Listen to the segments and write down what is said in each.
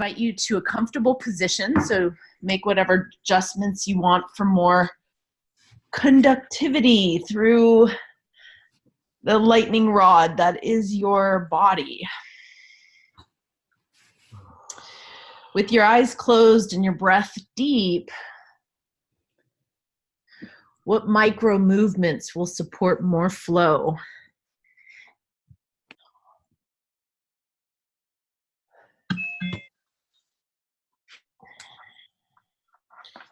invite you to a comfortable position. So make whatever adjustments you want for more conductivity through the lightning rod that is your body. With your eyes closed and your breath deep, what micro movements will support more flow?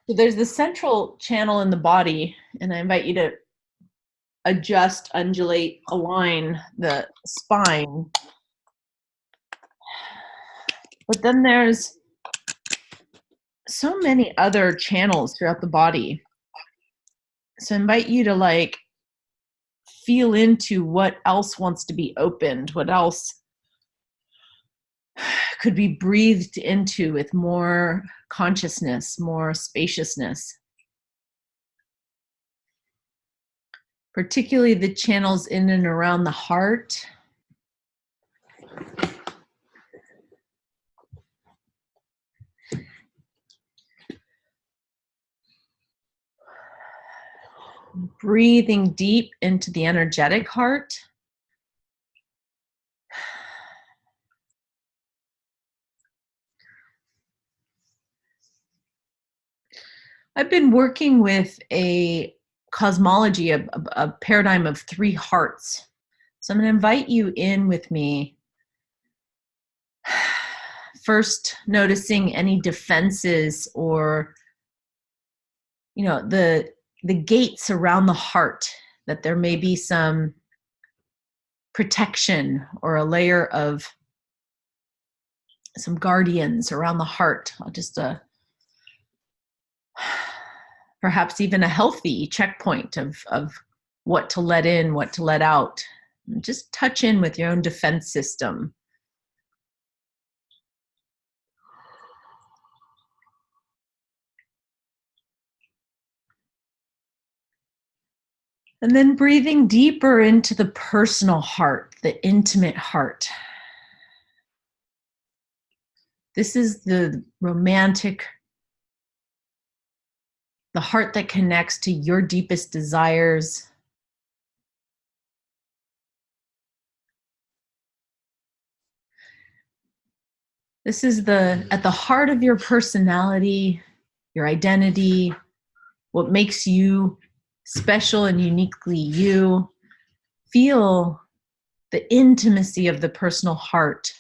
So there's the central channel in the body, and I invite you to adjust, undulate, align the spine. But then there's so many other channels throughout the body. So I invite you to feel into what else wants to be opened, what else could be breathed into with more consciousness, more spaciousness. Particularly the channels in and around the heart. Breathing deep into the energetic heart. I've been working with a cosmology, a paradigm of 3 hearts. So I'm going to invite you in with me. First, noticing any defenses or, the gates around the heart, that there may be some protection or a layer of some guardians around the heart. Just perhaps even a healthy checkpoint of what to let in, what to let out. Just touch in with your own defense system. And then breathing deeper into the personal heart, the intimate heart. This is the romantic, the heart that connects to your deepest desires. This is at the heart of your personality, your identity, what makes you special and uniquely you. Feel the intimacy of the personal heart.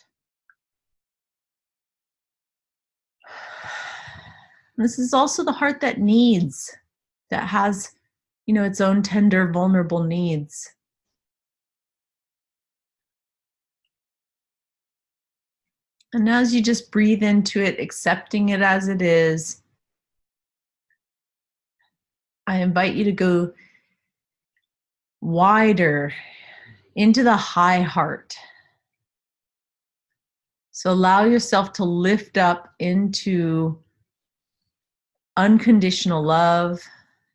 This is also the heart that needs, that has, its own tender, vulnerable needs. And as you just breathe into it, accepting it as it is, I invite you to go wider into the high heart. So allow yourself to lift up into unconditional love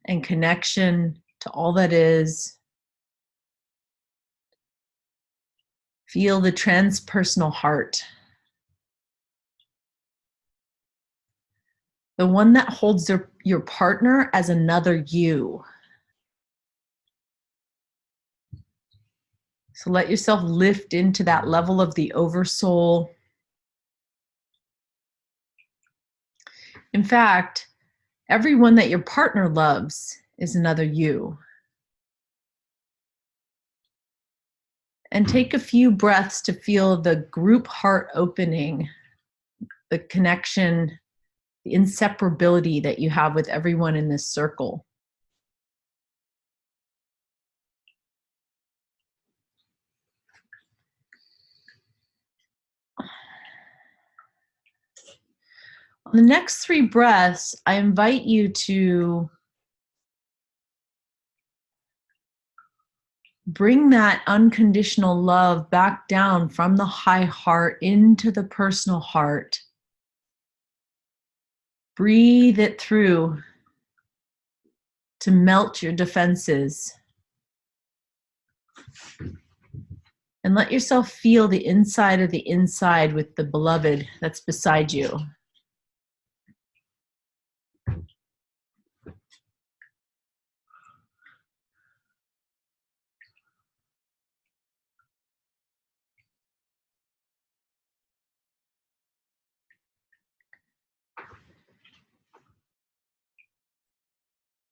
and connection to all that is. Feel the transpersonal heart. The one that holds your partner as another you. So let yourself lift into that level of the oversoul. In fact, everyone that your partner loves is another you. And take a few breaths to feel the group heart opening, the connection, the inseparability that you have with everyone in this circle. On the next 3 breaths, I invite you to bring that unconditional love back down from the high heart into the personal heart. Breathe it through to melt your defenses. And let yourself feel the inside of the inside with the beloved that's beside you.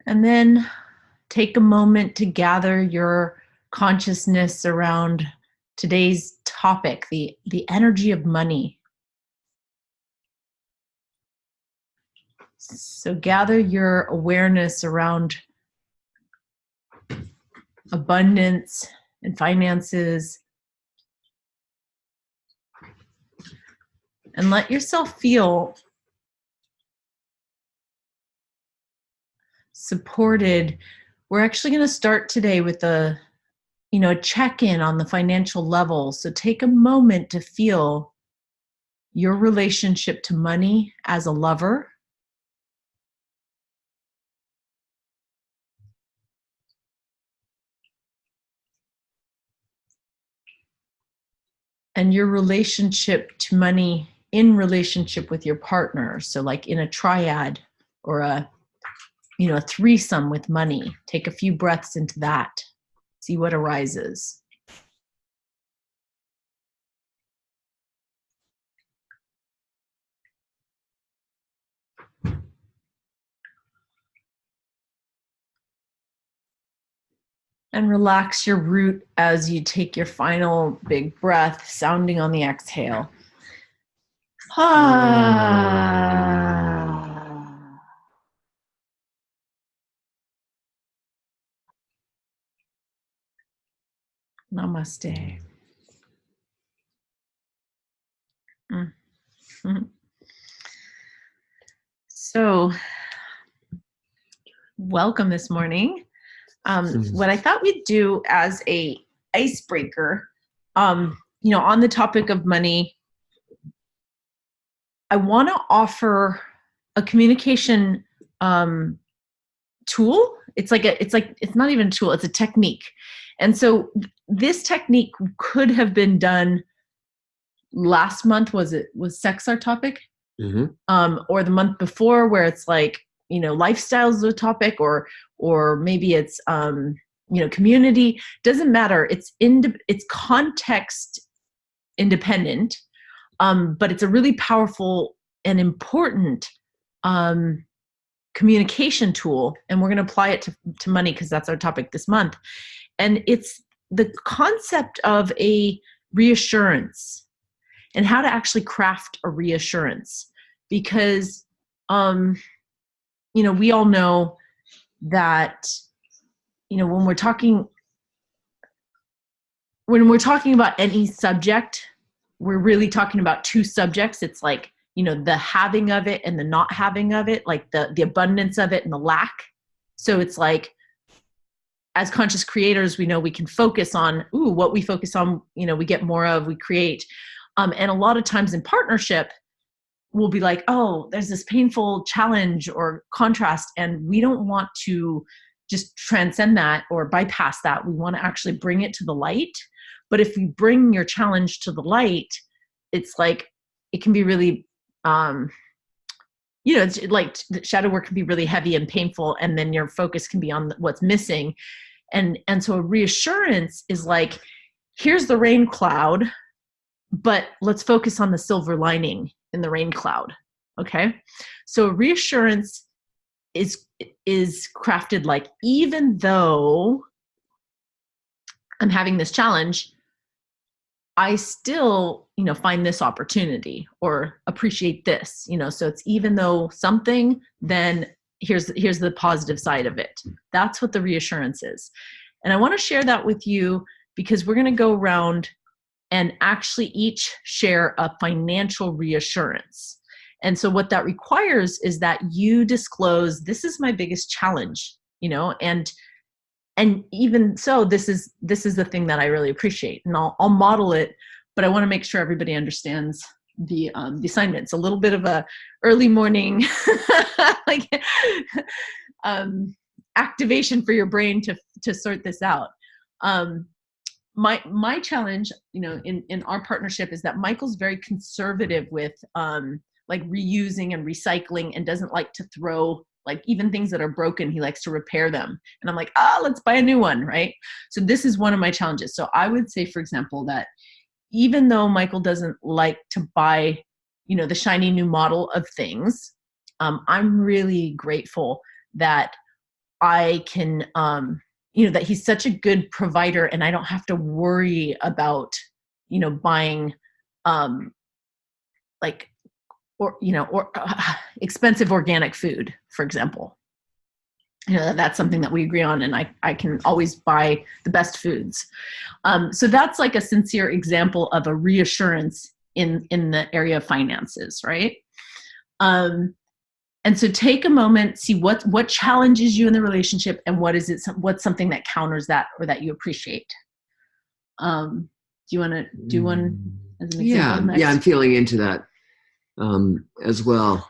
And then take a moment to gather your consciousness around today's topic, the energy of money. So gather your awareness around abundance and finances, and let yourself feel supported. We're actually going to start today with a check-in on the financial level. So take a moment to feel your relationship to money as a lover, and your relationship to money in relationship with your partner. So like in a triad or a threesome with money. Take a few breaths into that. See what arises. And relax your root as you take your final big breath, sounding on the exhale. Namaste. Mm-hmm. So, welcome this morning. What I thought we'd do as a icebreaker, on the topic of money, I want to offer a communication tool. It's not even a tool, it's a technique. And so this technique could have been done last month. Was sex our topic? Mm-hmm. Or the month before, where it's like, lifestyle is a topic, or maybe it's community. Doesn't matter. It's context independent, but it's a really powerful and important communication tool, and we're going to apply it to money because that's our topic this month. And it's the concept of a reassurance and how to actually craft a reassurance, because we all know that when we're talking about any subject, we're really talking about two subjects. It's like, the having of it and the not having of it, like the abundance of it and the lack. So it's like, as conscious creators, we know we can focus on, what we focus on, we get more of, we create. And a lot of times in partnership, we'll be like, oh, there's this painful challenge or contrast, and we don't want to just transcend that or bypass that. We want to actually bring it to the light. But if you bring your challenge to the light, it's like, it can be really, it's like shadow work can be really heavy and painful, and then your focus can be on what's missing. And so a reassurance is like, here's the rain cloud, but let's focus on the silver lining in the rain cloud. Okay. So reassurance is crafted like, even though I'm having this challenge, I still, find this opportunity or appreciate this, so it's, even though something, then here's the positive side of it. That's what the reassurance is. And I want to share that with you because we're going to go around and actually each share a financial reassurance. And so what that requires is that you disclose, this is my biggest challenge, and even so, this is the thing that I really appreciate, and I'll model it, but I want to make sure everybody understands the assignment. It's a little bit of a early morning like activation for your brain to sort this out. my challenge, in our partnership is that Michael's very conservative with like reusing and recycling, and doesn't like to throw, like, even things that are broken, he likes to repair them. And I'm like, let's buy a new one, right? So this is one of my challenges. So I would say, for example, that even though Michael doesn't like to buy, the shiny new model of things, I'm really grateful that I can, that he's such a good provider, and I don't have to worry about, buying, like, or expensive organic food, for example. That's something that we agree on, and I can always buy the best foods. So that's like a sincere example of a reassurance in the area of finances, right? And so take a moment, see what challenges you in the relationship, and what's something that counters that, or that you appreciate. Do you want to do one as an example next? Yeah, I'm feeling into that as well.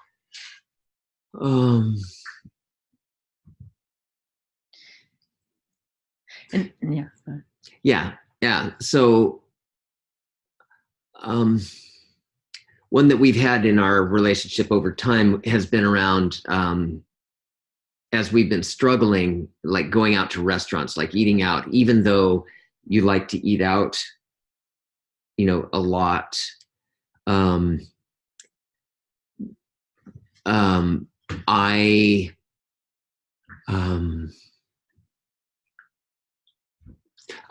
Yeah. So, one that we've had in our relationship over time has been around, as we've been struggling, like going out to restaurants, like eating out, even though you like to eat out, a lot.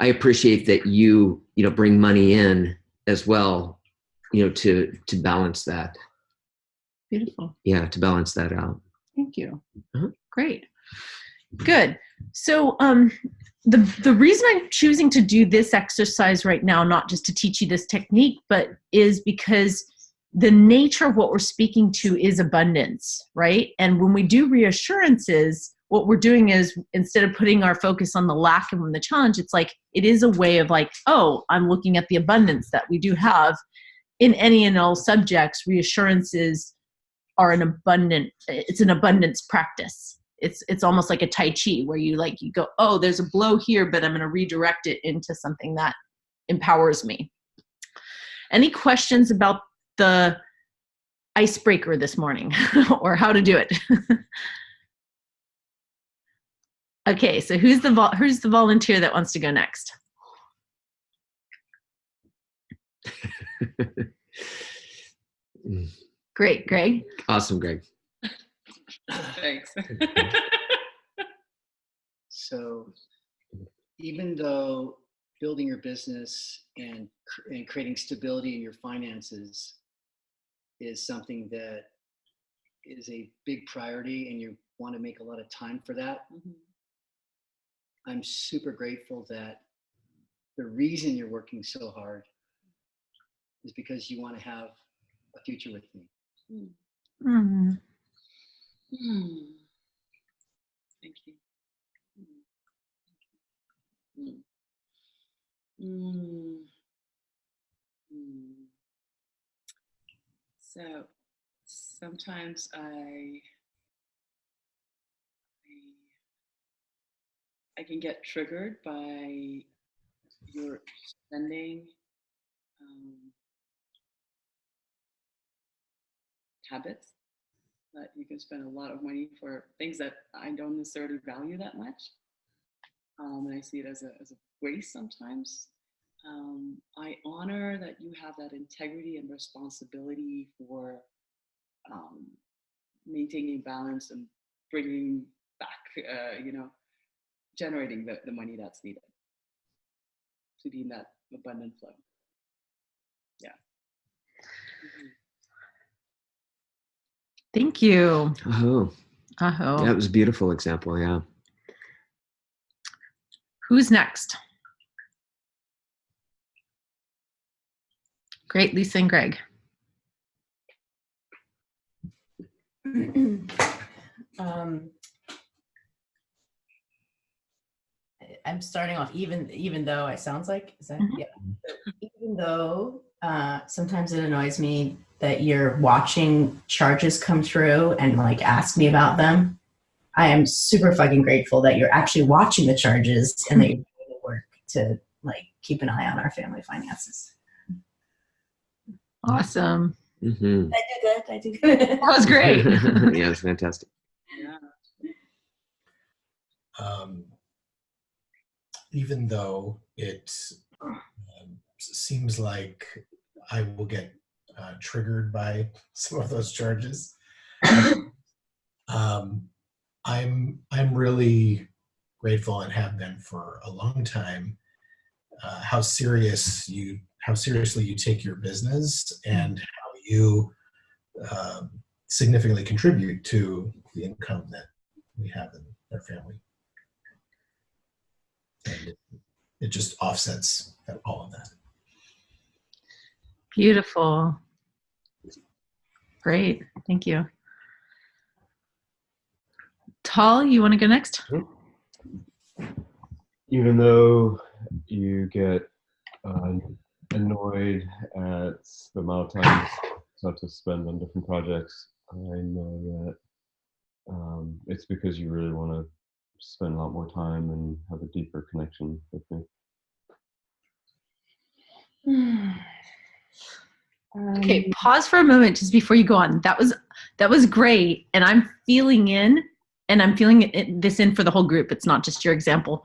I appreciate that you bring money in as well, to balance that. Beautiful. Yeah, to balance that out. Thank you. Great. Good. So the reason I'm choosing to do this exercise right now, not just to teach you this technique, but is because the nature of what we're speaking to is abundance, right? And when we do reassurances, what we're doing is, instead of putting our focus on the lack and on the challenge, it's like, it is a way of like, I'm looking at the abundance that we do have in any and all subjects. Reassurances are an abundance practice. It's almost like a Tai Chi, where you go, there's a blow here, but I'm going to redirect it into something that empowers me. Any questions about the icebreaker this morning or how to do it? Okay, so who's the volunteer that wants to go next? Great, Greg. Awesome, Greg. Thanks. So, even though building your business and creating stability in your finances is something that is a big priority, and you want to make a lot of time for that, I'm super grateful that the reason you're working so hard is because you want to have a future with me. Thank you. So sometimes I can get triggered by your spending habits, that you can spend a lot of money for things that I don't necessarily value that much. And I see it as a waste sometimes. I honor that you have that integrity and responsibility for maintaining balance and bringing back, generating the money that's needed to be in that abundant flow. Yeah. Thank you. That was a beautiful example. Yeah. Who's next? Great, Lisa and Greg. I'm starting off, even though I sounds like, is that, yeah. Even though sometimes it annoys me that you're watching charges come through and like ask me about them, I am super fucking grateful that you're actually watching the charges and that you're doing the work to like keep an eye on our family finances. Awesome. Mm-hmm. I did good. That was great. Yeah, it's fantastic. Yeah. Even though it seems like I will get triggered by some of those charges, I'm really grateful and have been for a long time how seriously you take your business and how you significantly contribute to the income that we have in our family. And it just offsets all of that. Beautiful. Great. Thank you. Tal, you want to go next? Even though you get annoyed at the amount of time you have to spend on different projects, I know that it's because you really want to spend a lot more time and have a deeper connection with me. Okay, pause for a moment just before you go on. That was great, and I'm feeling in, and I'm feeling this in for the whole group. It's not just your example,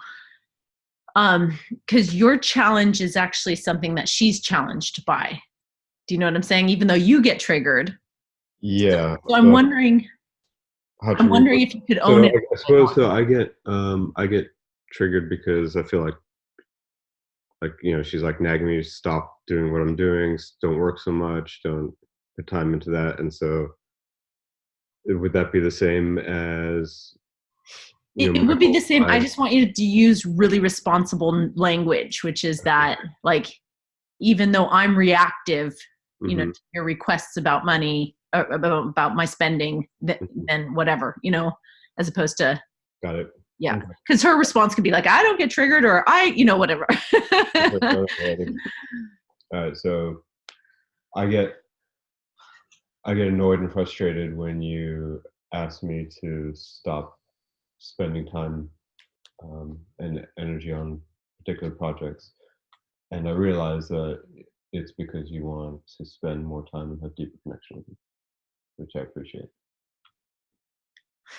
because your challenge is actually something that she's challenged by. Do you know what I'm saying? Even though you get triggered. Yeah. So I'm wondering. I'm wondering if you could own it. I suppose so. I get triggered because I feel like she's like nagging me to stop doing what I'm doing, don't work so much, don't put time into that. And so would that be the same as it would be the same. I just want you to use really responsible language, which is that, like, even though I'm reactive, to your requests about money, about my spending, then whatever, as opposed to. Got it. Yeah, because her response could be like, I don't get triggered, or whatever. All right, so I get annoyed and frustrated when you ask me to stop spending time and energy on particular projects, and I realize that it's because you want to spend more time and have deeper connection with me, which I appreciate.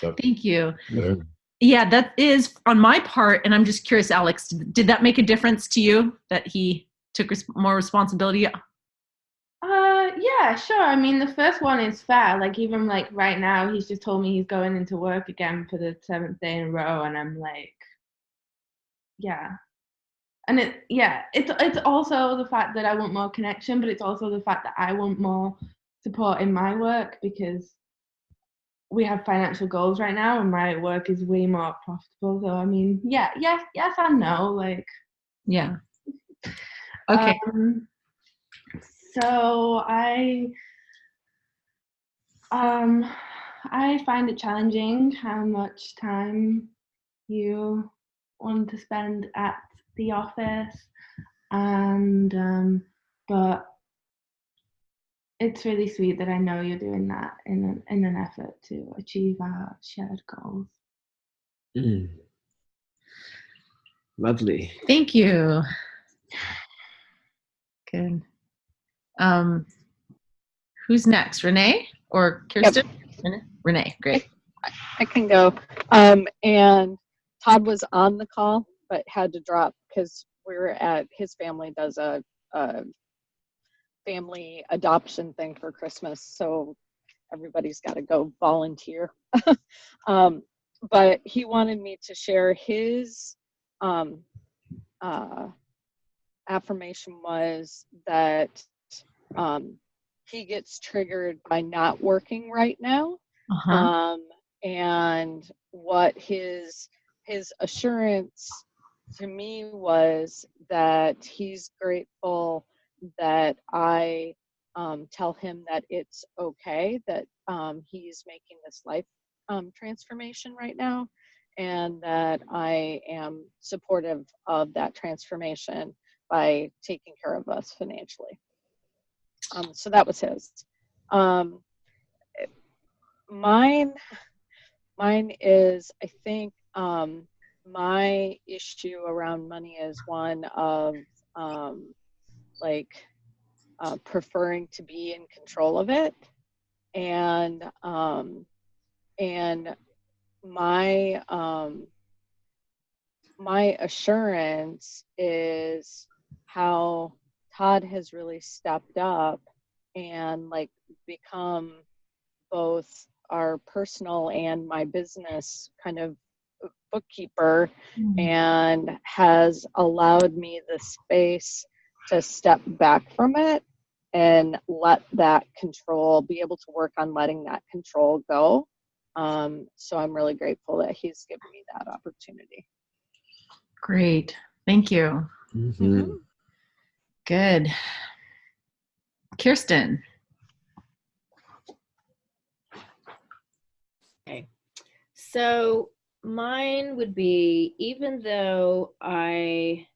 Thank you. Yeah, that is on my part, and I'm just curious, Alex, did that make a difference to you that he took more responsibility? Yeah, sure. I mean, the first one is fair. Like, even like right now, he's just told me he's going into work again for the 7th day in a row, and I'm like, yeah. And it's also the fact that I want more connection, but it's also the fact that I want more support in my work, because we have financial goals right now and my work is way more profitable. So I mean, yes and no, like. Yeah. Okay. So I find it challenging how much time you want to spend at the office, and but it's really sweet that I know you're doing that in an effort to achieve our shared goals. Lovely. Thank you. Good. Who's next? Renee or Kirsten? Yep. Renee, great. I can go. And Todd was on the call, but had to drop because his family does a family adoption thing for Christmas. So everybody's got to go volunteer. But he wanted me to share his affirmation was that he gets triggered by not working right now. And what his assurance to me was that he's grateful that I tell him that it's okay, that he's making this life transformation right now, and that I am supportive of that transformation by taking care of us financially. So that was his. Mine is, I think, my issue around money is one of like preferring to be in control of it. And my my assurance is how Todd has really stepped up and like become both our personal and my business kind of bookkeeper, and has allowed me the space to step back from it and let that control, be able to work on letting that control go. So I'm really grateful that he's given me that opportunity. Great. Thank you. Mm-hmm. Good. Kirsten. Okay. So mine would be, even though I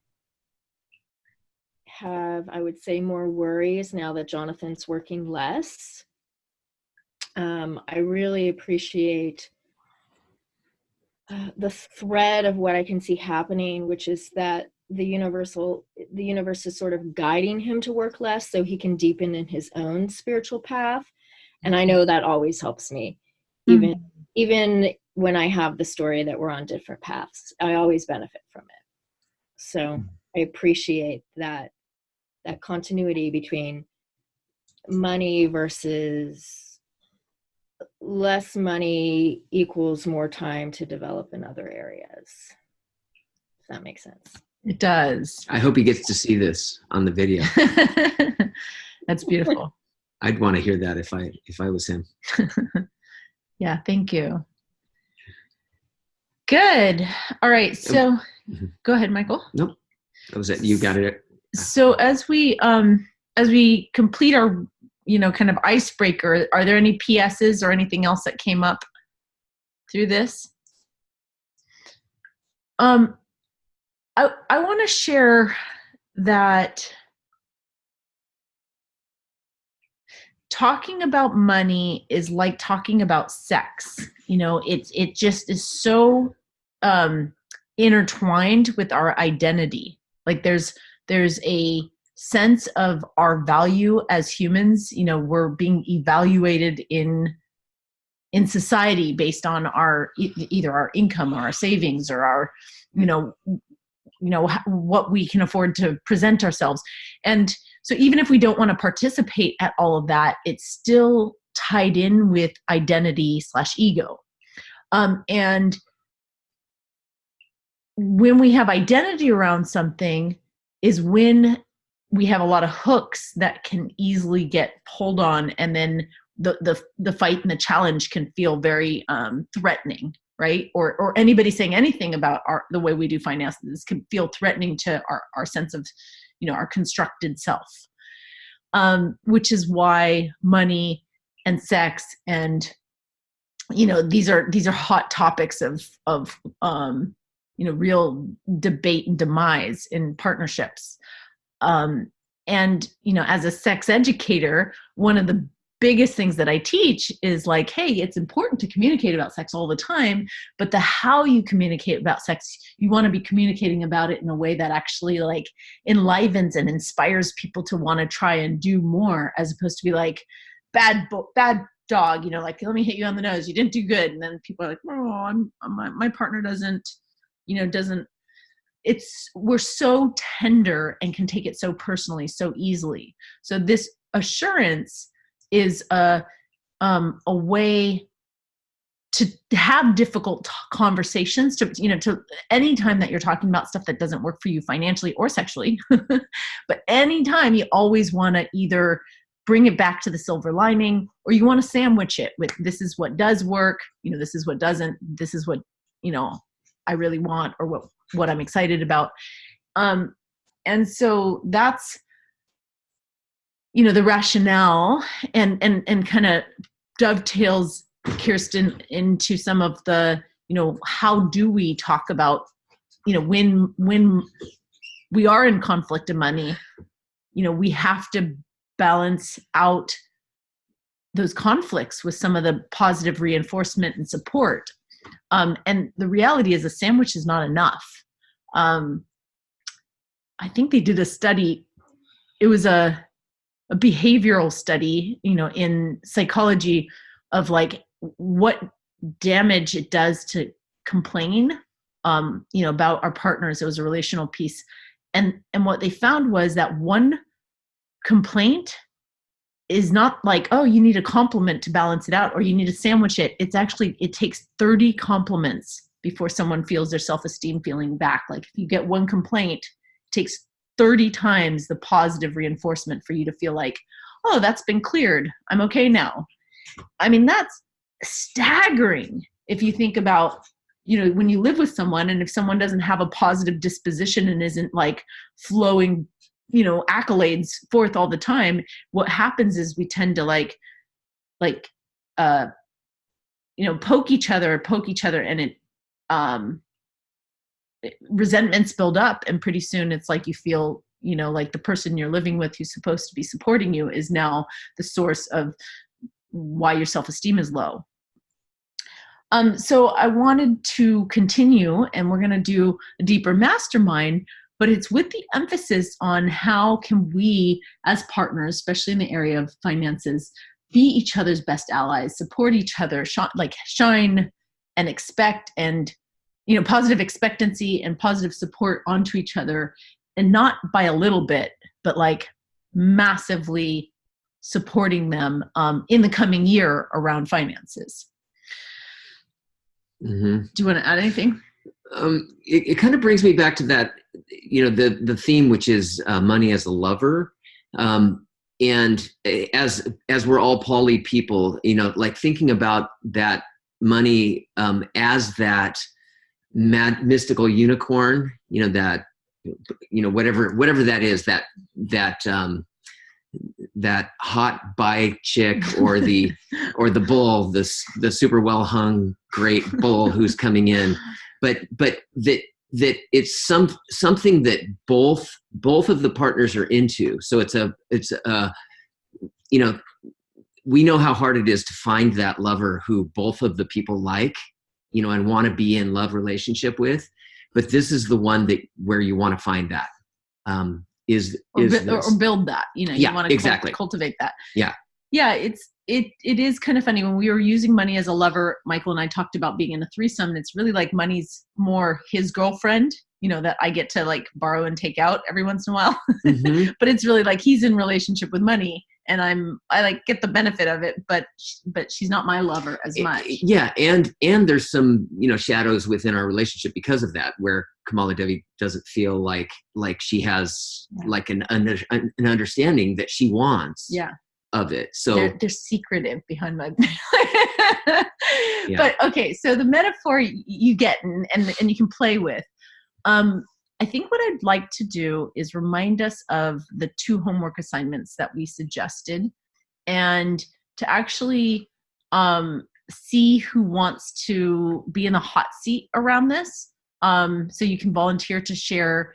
have, I would say, more worries now that Jonathan's working less, I really appreciate the thread of what I can see happening, which is that the universe is sort of guiding him to work less so he can deepen in his own spiritual path. And I know that always helps me. Even when I have the story that we're on different paths, I always benefit from it. So I appreciate that continuity between money versus less money equals more time to develop in other areas. If that makes sense. It does. I hope he gets to see this on the video. That's beautiful. I'd want to hear that if I was him. Yeah, thank you. Good. All right. So go ahead, Michael. Nope. That was it. You got it. So as we complete our, kind of icebreaker, are there any PSs or anything else that came up through this? I want to share that talking about money is like talking about sex. It just is so intertwined with our identity. Like there's a sense of our value as humans. We're being evaluated in society based on our either our income or our savings or our what we can afford to present ourselves. And so even if we don't want to participate at all of that, it's still tied in with identity/ego. And when we have identity around something is when we have a lot of hooks that can easily get pulled on, and then the fight and the challenge can feel very threatening, right? Or anybody saying anything about the way we do finances can feel threatening to our sense of, our constructed self, which is why money and sex and, these are hot topics of real debate and demise in partnerships. And, as a sex educator, one of the biggest things that I teach is like, hey, it's important to communicate about sex all the time, but the how you communicate about sex, you want to be communicating about it in a way that actually like enlivens and inspires people to want to try and do more, as opposed to be like, bad dog, like, let me hit you on the nose, you didn't do good. And then people are like, oh, my partner doesn't, we're so tender and can take it so personally, so easily. So this assurance is a way to have difficult conversations, to any time that you're talking about stuff that doesn't work for you financially or sexually, but anytime you always want to either bring it back to the silver lining, or you want to sandwich it with, this is what does work, this is what doesn't, this is what, I really want, or what I'm excited about. And so that's, the rationale, and kind of dovetails, Kirsten, into some of the, how do we talk about, when we are in conflict of money, we have to balance out those conflicts with some of the positive reinforcement and support. And the reality is a sandwich is not enough. I think they did a study. It was a behavioral study, in psychology, of like what damage it does to complain, about our partners. It was a relational piece. And what they found was that one complaint is not like, oh, you need a compliment to balance it out, or you need to sandwich it. It's actually, it takes 30 compliments before someone feels their self-esteem feeling back. Like if you get one complaint, it takes 30 times the positive reinforcement for you to feel like, oh, that's been cleared. I'm okay now. I mean, that's staggering if you think about, when you live with someone, and if someone doesn't have a positive disposition and isn't like flowing, accolades forth all the time, what happens is we tend to poke each other, and resentments build up, and pretty soon it's like you feel, like the person you're living with who's supposed to be supporting you is now the source of why your self-esteem is low. So I wanted to continue, and we're going to do a deeper mastermind, but it's with the emphasis on how can we as partners, especially in the area of finances, be each other's best allies, support each other, shine and expect, and positive expectancy and positive support onto each other, and not by a little bit, but like massively supporting them in the coming year around finances. Mm-hmm. Do you want to add anything? It kind of brings me back to that, the theme, which is money as a lover. And as we're all poly people, like thinking about that money as that mystical unicorn, that, whatever that is, that hot bi chick, or the bull, the super well hung great bull who's coming in, but that it's something that both of the partners are into. So it's we know how hard it is to find that lover who both of the people like, and want to be in love relationship with, but this is the one where you want to find that. Or build that, you want to exactly. cultivate that. Yeah. It is kind of funny when we were using money as a lever. Michael and I talked about being in a threesome, and it's really like money's more his girlfriend, that I get to like borrow and take out every once in a while. Mm-hmm. But it's really like he's in relationship with money, and I like get the benefit of it, but she's not my lover as much. Yeah, and there's some shadows within our relationship because of that, where Kamala Devi doesn't feel like she has like an understanding that she wants. Yeah. Of it. So they're secretive behind my yeah. But okay, so the metaphor you get and you can play with. I think what I'd like to do is remind us of the 2 homework assignments that we suggested, and to actually see who wants to be in the hot seat around this. So you can volunteer to share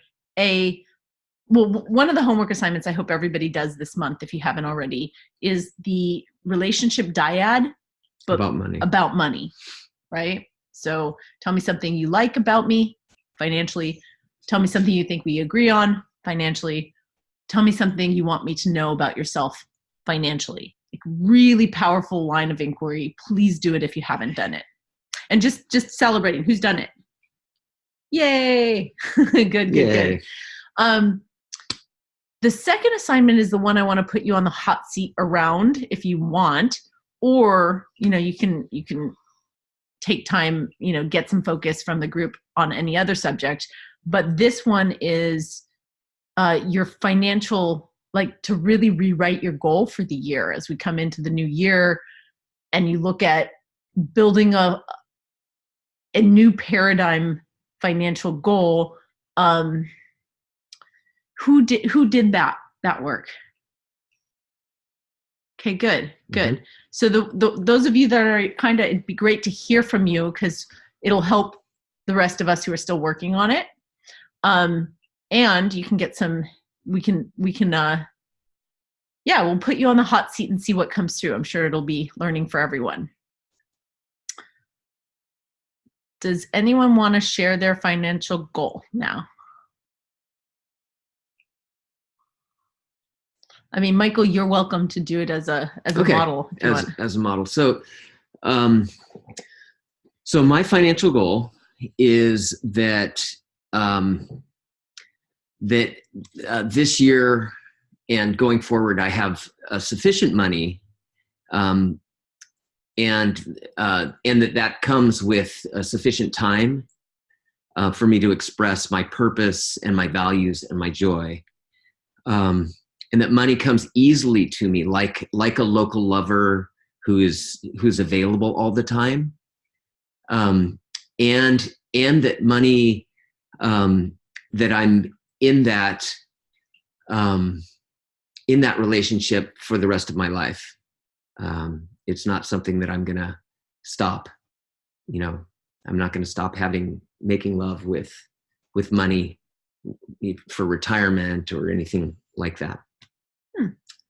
one of the homework assignments I hope everybody does this month, if you haven't already, is the relationship dyad, but about money, right? So tell me something you like about me financially. Tell me something you think we agree on financially. Tell me something you want me to know about yourself financially. Like really powerful line of inquiry. Please do it if you haven't done it. And just celebrating who's done it. Yay. Good. The second assignment is the one I want to put you on the hot seat around if you want, or, you can take time, get some focus from the group on any other subject. But this one is your financial, like to really rewrite your goal for the year as we come into the new year, and you look at building a new paradigm financial goal. Who did that work? Okay, good. Mm-hmm. So those of you that are it'd be great to hear from you, because it'll help the rest of us who are still working on it. And you can get we'll put you on the hot seat and see what comes through. I'm sure it'll be learning for everyone. Does anyone want to share their financial goal now? I mean, Michael, you're welcome to do it as a Okay, model. If you want. as a model. So, so my financial goal is that this year and going forward, I have sufficient money, and that comes with sufficient time for me to express my purpose and my values and my joy. And that money comes easily to me, like a local lover who's available all the time. And that money, that I'm in that relationship for the rest of my life. It's not something that I'm gonna stop. I'm not gonna stop making love with money for retirement or anything like that.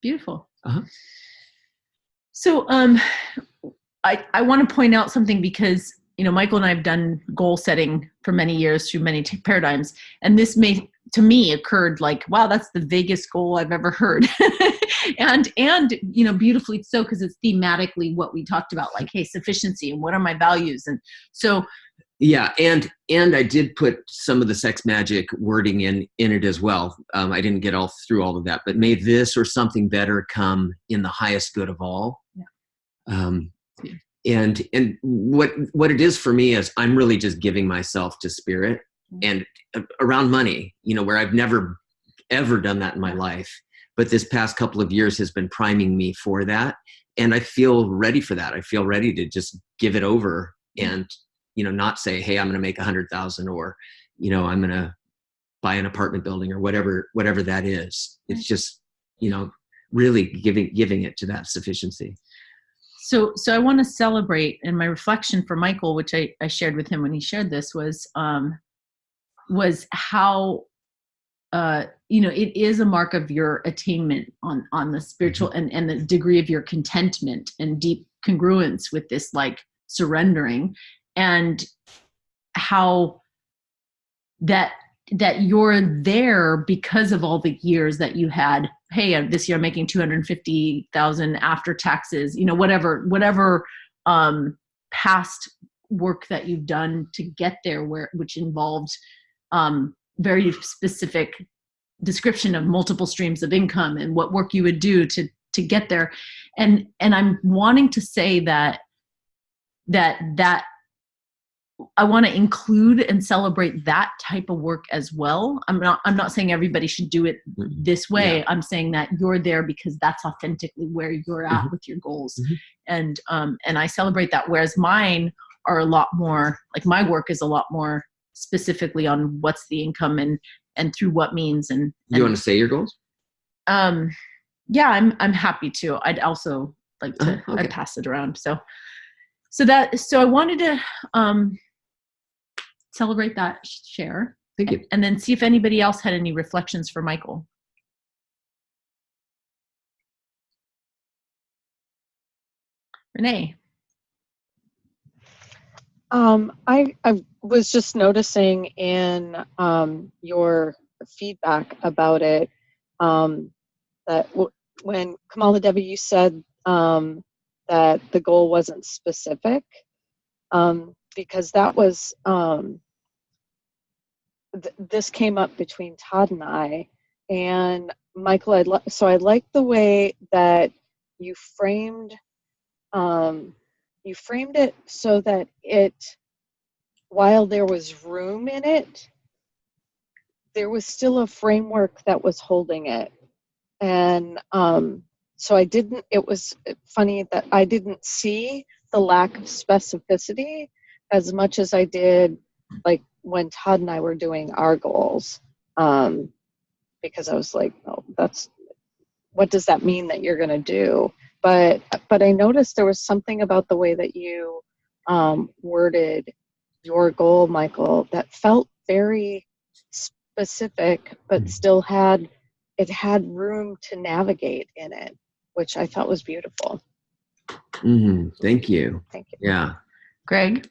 Beautiful. Uh-huh. So I want to point out something, because Michael and I have done goal setting for many years through many paradigms, and this may to me occurred like, wow, that's the vaguest goal I've ever heard. and beautifully so, because it's thematically what we talked about, like, hey, sufficiency and what are my values. And so yeah, and I did put some of the sex magic wording in it as well. I didn't get through all of that, but may this or something better come in the highest good of all. Yeah. And what it is for me is I'm really just giving myself to spirit, and around money, where I've never ever done that in my life, but this past couple of years has been priming me for that, and I feel ready for that. I feel ready to just give it over and not say, hey, I'm going to make 100,000, or I'm going to buy an apartment building, or whatever that is. It's just really giving it to that sufficiency. So I want to celebrate, and my reflection for Michael, which I shared with him when he shared this, was how it is a mark of your attainment on the spiritual and the degree of your contentment and deep congruence with this, like, surrendering, and how that you're there because of all the years that you had. Hey, this year I'm making 250,000 after taxes, whatever past work that you've done to get there, which involved very specific description of multiple streams of income and what work you would do to get there. And I'm wanting to say that I want to include and celebrate that type of work as well. I'm not saying everybody should do it this way. Yeah. I'm saying that you're there because that's authentically where you're at with your goals. And I celebrate that. Whereas mine are a lot more, like, my work is a lot more specifically on what's the income and through what means. And you want to say your goals? Yeah, I'm happy to. I'd also like to I'd pass it around. So I wanted to celebrate that share. Thank you. And then see if anybody else had any reflections for Michael. Renee. I was just noticing in your feedback about it, that when Kamala Devi, you said that the goal wasn't specific, because that was this came up between Todd and I, and Michael. I like the way that you framed it so that while there was room in it, there was still a framework that was holding it. And so it was funny that I didn't see the lack of specificity as much as I did, like, when Todd and I were doing our goals, because I was like, oh, what does that mean that you're going to do? But I noticed there was something about the way that you worded your goal, Michael, that felt very specific, but still had room to navigate in it, which I thought was beautiful. Thank you. Thank you. Yeah. Greg?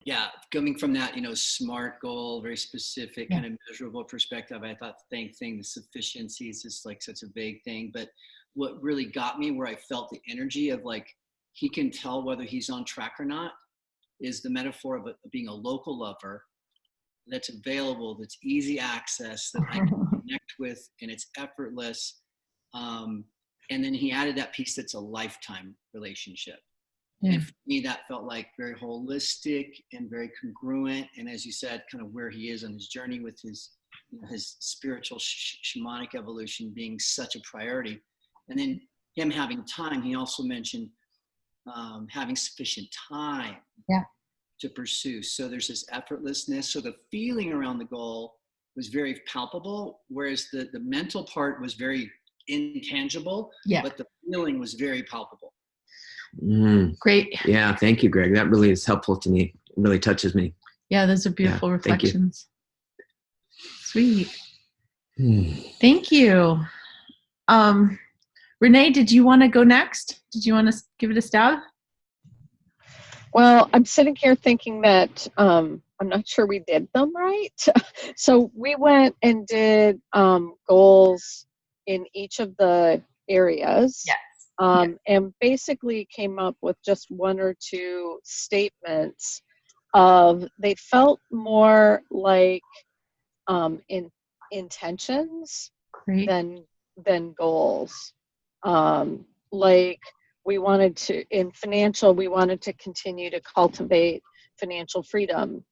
Yeah, coming from that, SMART goal, very specific, kind of measurable perspective, I thought the same thing, the sufficiency is just like such a vague thing. But what really got me, where I felt the energy of like, he can tell whether he's on track or not, is the metaphor of being a local lover that's available, that's easy access, that I can connect with, and it's effortless. And then he added that piece that's a lifetime relationship. And for me, that felt like very holistic and very congruent. And as you said, kind of where he is on his journey with his spiritual shamanic evolution being such a priority. And then him having time, he also mentioned having sufficient time to pursue. So there's this effortlessness. So the feeling around the goal was very palpable, whereas the mental part was very intangible, but the feeling was very palpable. Great. Yeah, thank you, Greg. That really is helpful to me. It really touches me. Yeah, those are beautiful reflections. Sweet. Thank you. Renee, did you want to go next? Did you want to give it a stab? Well, I'm sitting here thinking that I'm not sure we did them right. So we went and did goals in each of the areas. Yes. And basically came up with just one or two statements of, they felt more like intentions than goals. Like we wanted to, in financial, we wanted to continue to cultivate financial freedom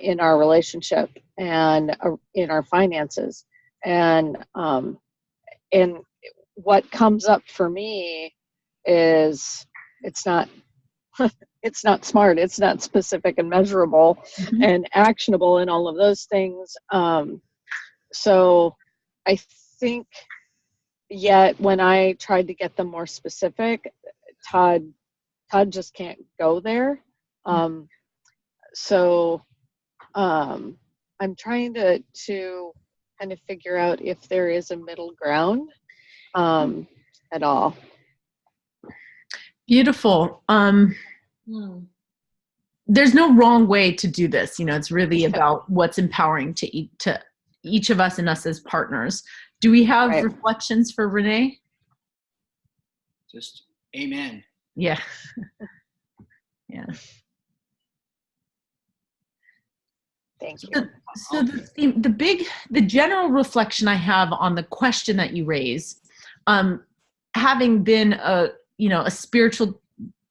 in our relationship and in our finances. And what comes up for me is it's not it's not SMART, it's not specific and measurable and actionable and all of those things. So I think yet when I tried to get them more specific, Todd just can't go there. So I'm trying to kind of figure out if there is a middle ground at all. Beautiful. There's no wrong way to do this. It's really about what's empowering to each of us and us as partners. Do we have reflections for Renee? Just amen. Yeah. Yeah. Thank you. So the general reflection I have on the question that you raise, having been a spiritual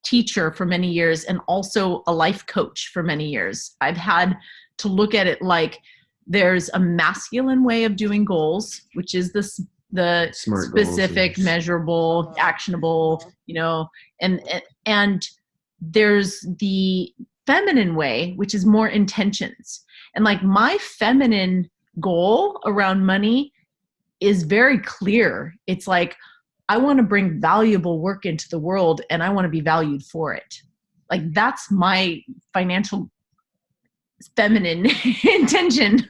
teacher for many years and also a life coach for many years, I've had to look at it like there's a masculine way of doing goals, which is the SMART specific, goals, measurable, actionable, and there's the feminine way, which is more intentions. And like my feminine goal around money is very clear. It's like, I want to bring valuable work into the world and I want to be valued for it. Like that's my financial feminine intention.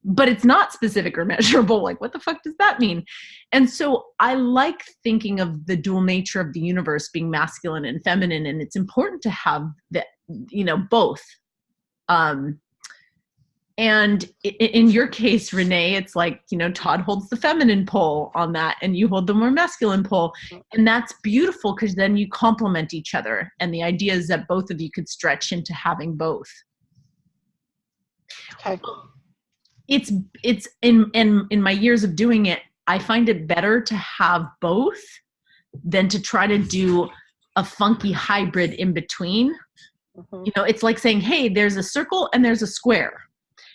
But it's not specific or measurable. Like, what the fuck does that mean? And so I like thinking of the dual nature of the universe being masculine and feminine. And it's important to have that, both. And in your case, Renee, it's like, Todd holds the feminine pole on that and you hold the more masculine pole. And that's beautiful because then you complement each other. And the idea is that both of you could stretch into having both. Okay. It's in my years of doing it, I find it better to have both than to try to do a funky hybrid in between. It's like saying, hey, there's a circle and there's a square.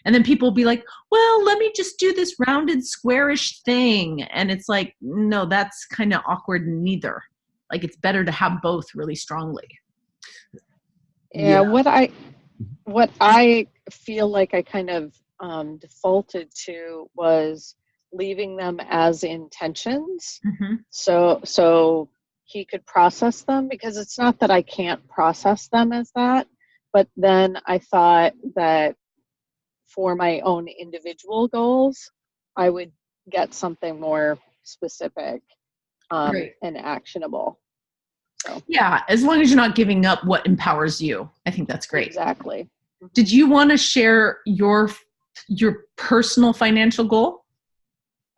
And then people will be like, well, let me just do this rounded squarish thing. And it's like, no, that's kind of awkward neither. Like it's better to have both really strongly. Yeah. What I feel like I kind of defaulted to was leaving them as intentions. So he could process them, because it's not that I can't process them as that, but then I thought that for my own individual goals, I would get something more specific and actionable. So Yeah, as long as you're not giving up what empowers you. I think that's great. exactly. Did you want to share your personal financial goal?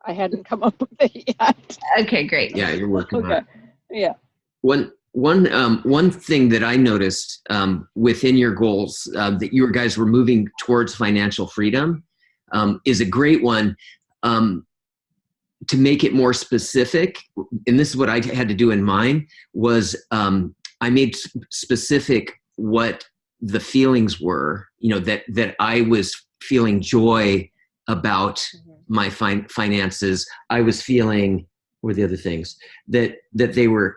I hadn't come up with it yet. Okay, great. Yeah, you're working on Okay. it. Yeah. One thing that I noticed within your goals that you guys were moving towards financial freedom is a great one. To make it more specific, and this is what I had to do in mine, was I made specific what the feelings were, that I was feeling joy about my finances. I was feeling, what were the other things? That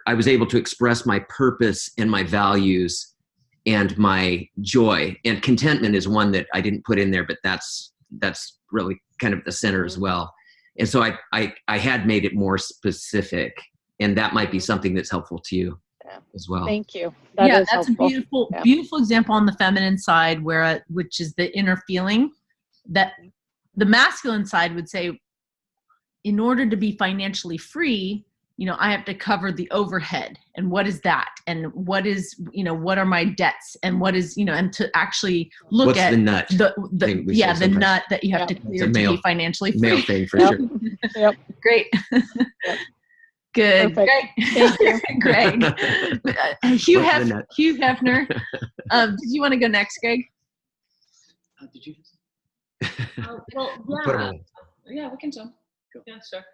I was able to express my purpose and my values and my joy. And contentment is one that I didn't put in there, but that's really kind of the center as well. And so I had made it more specific, and that might be something that's helpful to you as well. Thank you. That's helpful. a beautiful example on the feminine side, which is the inner feeling. That the masculine side would say, in order to be financially free, I have to cover the overhead, and what is that, and what is, what are my debts, and what is, and to actually look What's at the nut? the nut that you have to clear to be financially free. Male thing for sure. Yep. Great. Yep. Good. Perfect. Thank you. Greg. Hugh What's the nut? Hefner. Did you want to go next, Greg? Did you? Well, Put 'em on. yeah, we can jump. Yeah, sure.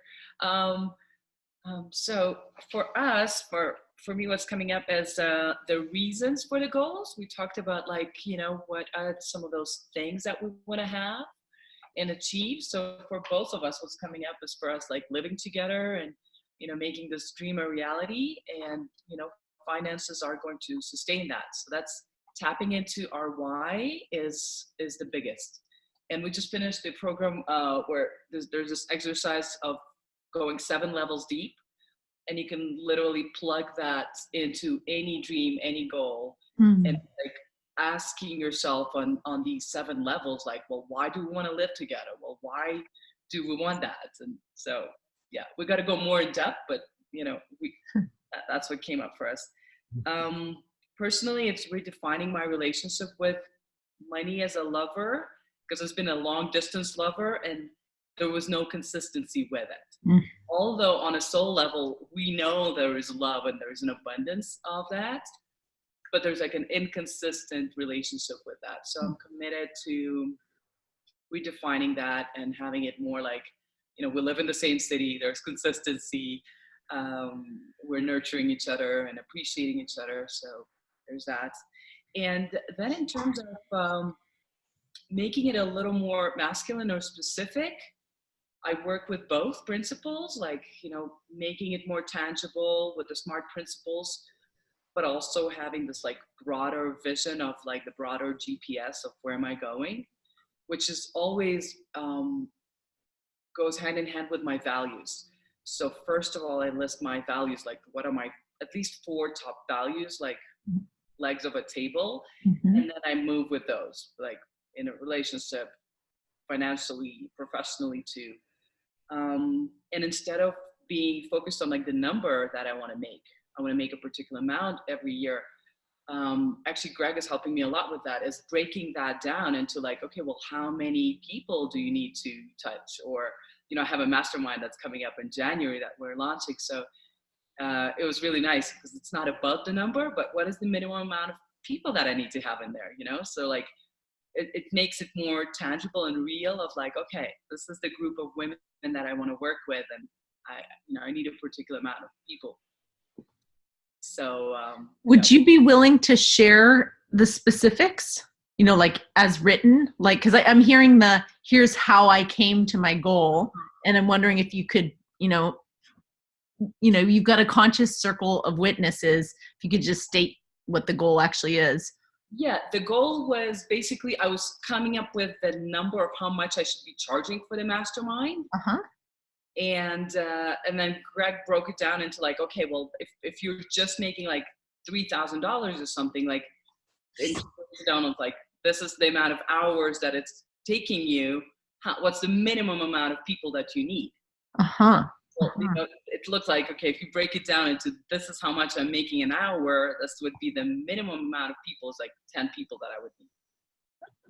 So for us, for me, what's coming up as the reasons for the goals. We talked about what are some of those things that we want to have and achieve. So for both of us, what's coming up is for us living together and making this dream a reality, and finances are going to sustain that. So that's tapping into our why is the biggest. And we just finished the program where there's this exercise of going 7 levels deep, and you can literally plug that into any dream, any goal, and asking yourself on these 7 levels, well, why do we want to live together? Well, why do we want that? And so, yeah, we got to go more in depth, but that's what came up for us. Personally, it's redefining my relationship with money as a lover, because it's been a long distance lover, and there was no consistency with it. Although on a soul level, we know there is love and there's an abundance of that, but there's an inconsistent relationship with that. So I'm committed to redefining that and having it more we live in the same city, there's consistency, we're nurturing each other and appreciating each other. So there's that. And then in terms of making it a little more masculine or specific, I work with both principles, making it more tangible with the SMART principles, but also having this broader vision of the broader GPS of where am I going, which is always goes hand in hand with my values. So first of all, I list my values, what are my at least 4 top values, legs of a table, and then I move with those, in a relationship, financially, professionally too. And instead of being focused on the number that I want to make a particular amount every year. Actually, Greg is helping me a lot with that, is breaking that down into okay, well, how many people do you need to touch? Or, I have a mastermind that's coming up in January that we're launching. So it was really nice because it's not about the number, but what is the minimum amount of people that I need to have in there, So it makes it more tangible and real of okay, this is the group of women that I want to work with, and I need a particular amount of people. So would you be willing to share the specifics, as written, because I'm hearing here's how I came to my goal, and I'm wondering if you could, you've got a conscious circle of witnesses, if you could just state what the goal actually is. Yeah, the goal was basically I was coming up with the number of how much I should be charging for the mastermind. And then Greg broke it down into okay, well, if you're just making $3,000 or something, it breaks it down of this is the amount of hours that it's taking you. What's the minimum amount of people that you need? Well, it looks like, okay, if you break it down into this is how much I'm making an hour, this would be the minimum amount of people is like 10 people that I would need.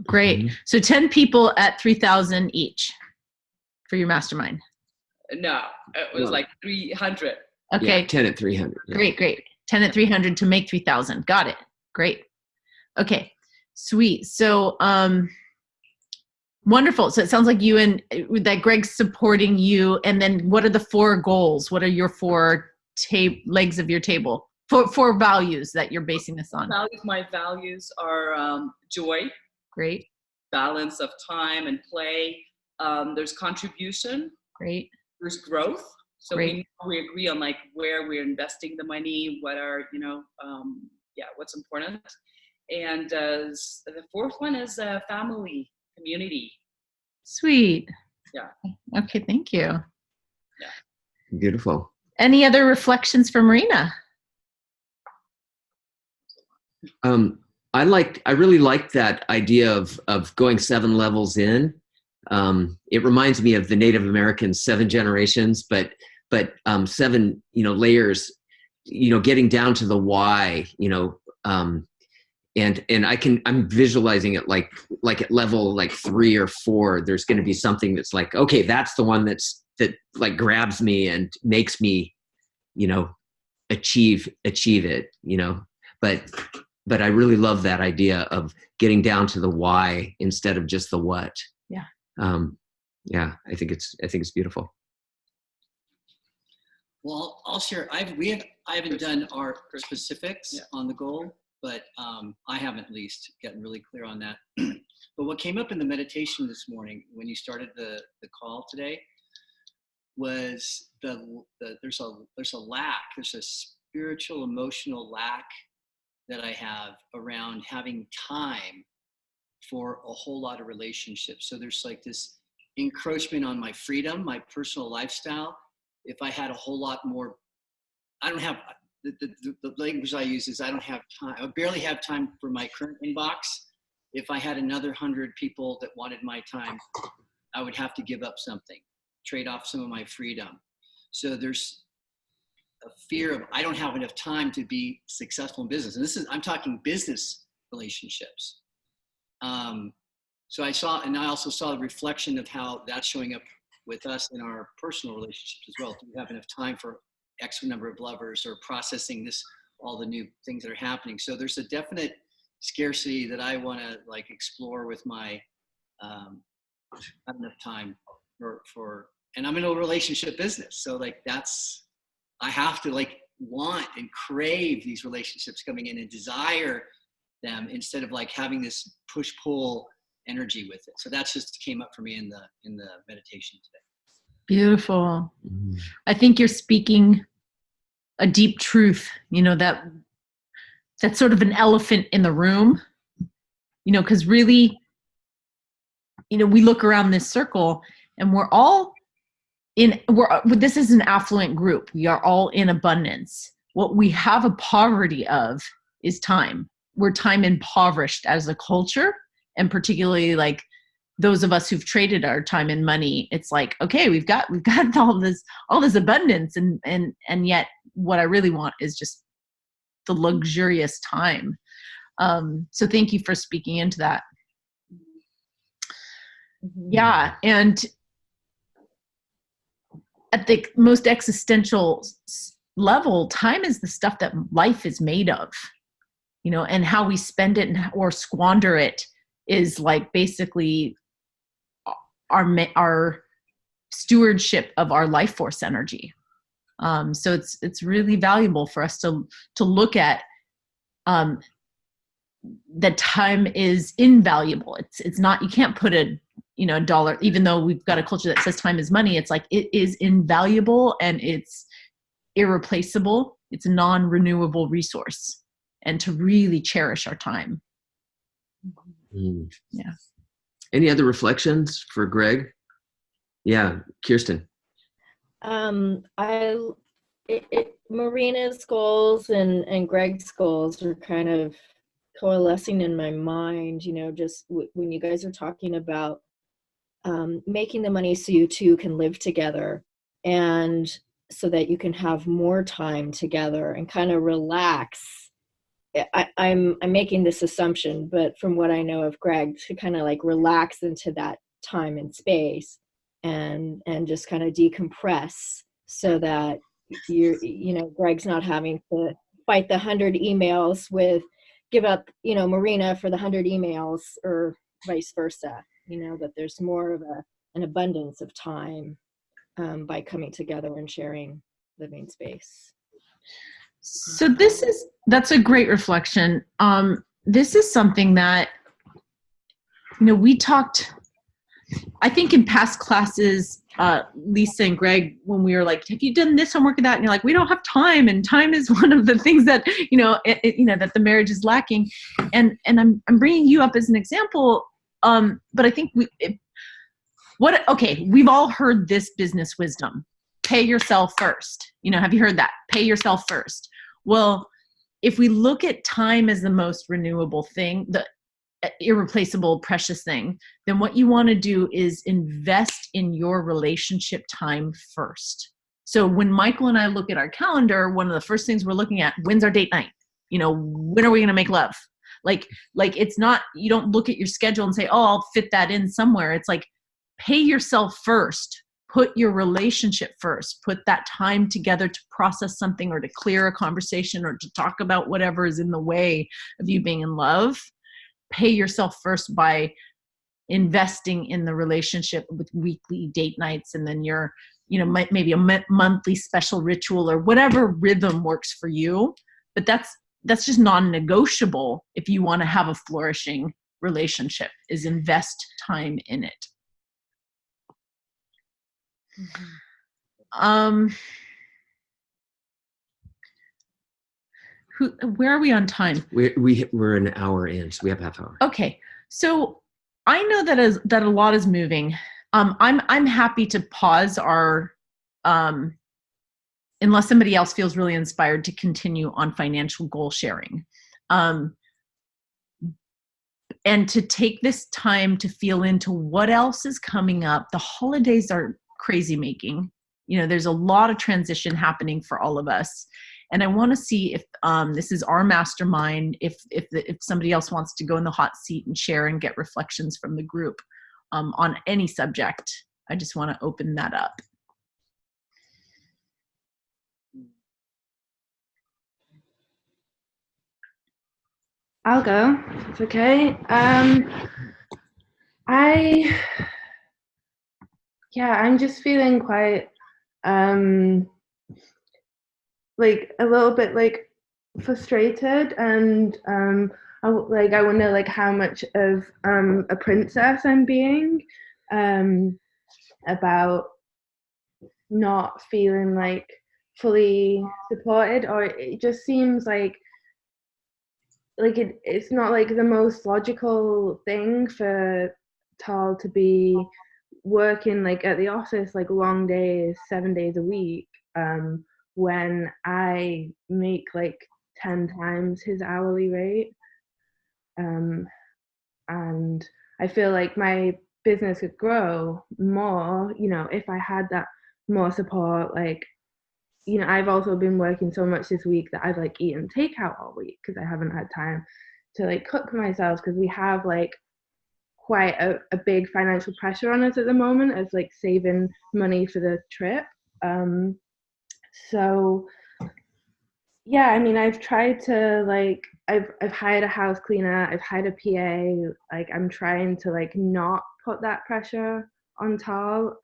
Great. So 10 people at 3,000 each for your mastermind. No, it was like 300. Okay. Yeah, 10 at 300. Yeah. Great. 10 at 300 to make 3,000. Got it. Great. Okay. Sweet. So, wonderful. So it sounds like you and that Greg's supporting you. And then what are the 4 goals? What are your 4 legs of your table? 4 values that you're basing this on. My values are joy. Great. Balance of time and play. There's contribution. Great. There's growth. So Great. we agree on like where we're investing the money, what are, what's important. And the 4th one is family, community. Sweet. Yeah. Okay. Thank you. Yeah. Beautiful. Any other reflections for Marina? I really liked that idea of going 7 levels in. It reminds me of the Native Americans, 7 generations, but 7, layers, getting down to the why, and I'm visualizing it like at level like 3 or 4, there's going to be something that's like, okay, that's the one that like grabs me and makes me, achieve it, but I really love that idea of getting down to the why instead of just the what. Yeah. I think it's beautiful. Well, I'll share. I haven't done our specifics on the goal, but I haven't at least gotten really clear on that. But what came up in the meditation this morning when you started the call today was there's a lack, there's a spiritual, emotional lack that I have around having time for a whole lot of relationships. So there's like this encroachment on my freedom, my personal lifestyle. If I had a whole lot more, I don't have, the language I use is I don't have time. I barely have time for my current inbox. If I had another 100 people that wanted my time, I would have to give up something, trade off some of my freedom. So there's a fear of, I don't have enough time to be successful in business. And I'm talking business relationships. So I also saw the reflection of how that's showing up with us in our personal relationships as well. Do we have enough time for X number of lovers or processing all the new things that are happening? So there's a definite scarcity that I want to like explore with my, not enough time and I'm in a relationship business. So like I have to like want and crave these relationships coming in and desire them instead of like having this push-pull energy with it. So that's just came up for me in the meditation today. Beautiful. I think you're speaking a deep truth, that's sort of an elephant in the room, because really, we look around this circle and this is an affluent group. We are all in abundance. What we have a poverty of is time. We're time impoverished as a culture, and particularly like those of us who've traded our time and money. It's like, okay, we've got all this abundance, and yet what I really want is just the luxurious time. So thank you for speaking into that. Yeah, and at the most existential level, time is the stuff that life is made of, and how we spend it or squander it is like basically our stewardship of our life force energy. So it's really valuable for us to look at that time is invaluable. It's not, you can't put a dollar, even though we've got a culture that says time is money. It's like it is invaluable and it's irreplaceable. It's a non-renewable resource, and to really cherish our time. Yeah. Any other reflections for Greg? Yeah, Kirsten. Marina's goals and Greg's goals are kind of coalescing in my mind, just when you guys are talking about making the money so you two can live together. and so that you can have more time together and kind of relax. I'm making this assumption, but from what I know of Greg, to kind of like relax into that time and space and just kind of decompress, so that Greg's not having to fight the 100 emails with give up, Marina for the 100 emails, or vice versa, that there's more of an abundance of time by coming together and sharing living space. So that's a great reflection. This is something that, we talked, I think in past classes, Lisa and Greg, when we were like, have you done this homework or that? And you're like, we don't have time. And time is one of the things that, that the marriage is lacking. And I'm bringing you up as an example. But I think we've all heard this business wisdom: pay yourself first. Have you heard that? Pay yourself first. Well, if we look at time as the most renewable thing, the irreplaceable, precious thing, then what you want to do is invest in your relationship time first. So when Michael and I look at our calendar, one of the first things we're looking at, when's our date night? When are we going to make love? Like it's not, you don't look at your schedule and say, oh, I'll fit that in somewhere. It's like, pay yourself first. Put your relationship first. Put that time together to process something, or to clear a conversation, or to talk about whatever is in the way of you being in love. Pay yourself first by investing in the relationship with weekly date nights, and then your, maybe a monthly special ritual, or whatever rhythm works for you. But that's just non-negotiable if you want to have a flourishing relationship, is invest time in it. Where are we on time? We're an hour in, so we have half hour. Okay, so I know that a lot is moving. I'm happy to pause our, unless somebody else feels really inspired to continue on financial goal sharing, and to take this time to feel into what else is coming up. The holidays are crazy making. There's a lot of transition happening for all of us. And I want to see if this is our mastermind, if somebody else wants to go in the hot seat and share and get reflections from the group on any subject. I just want to open that up. I'll go. It's okay. I'm just feeling quite like a little bit like frustrated, and I wonder like how much of a princess I'm being, about not feeling like fully supported, or it just seems like it's not like the most logical thing for Tal to be working like at the office like long days, 7 days a week, when I make like 10 times his hourly rate, and I feel like my business could grow more, if I had that more support. Like, I've also been working so much this week that I've like eaten takeout all week because I haven't had time to like cook for myself, because we have like quite a big financial pressure on us at the moment as like saving money for the trip. So yeah, I mean, I've tried to like, I've hired a house cleaner, I've hired a PA, like I'm trying to like not put that pressure on Tal,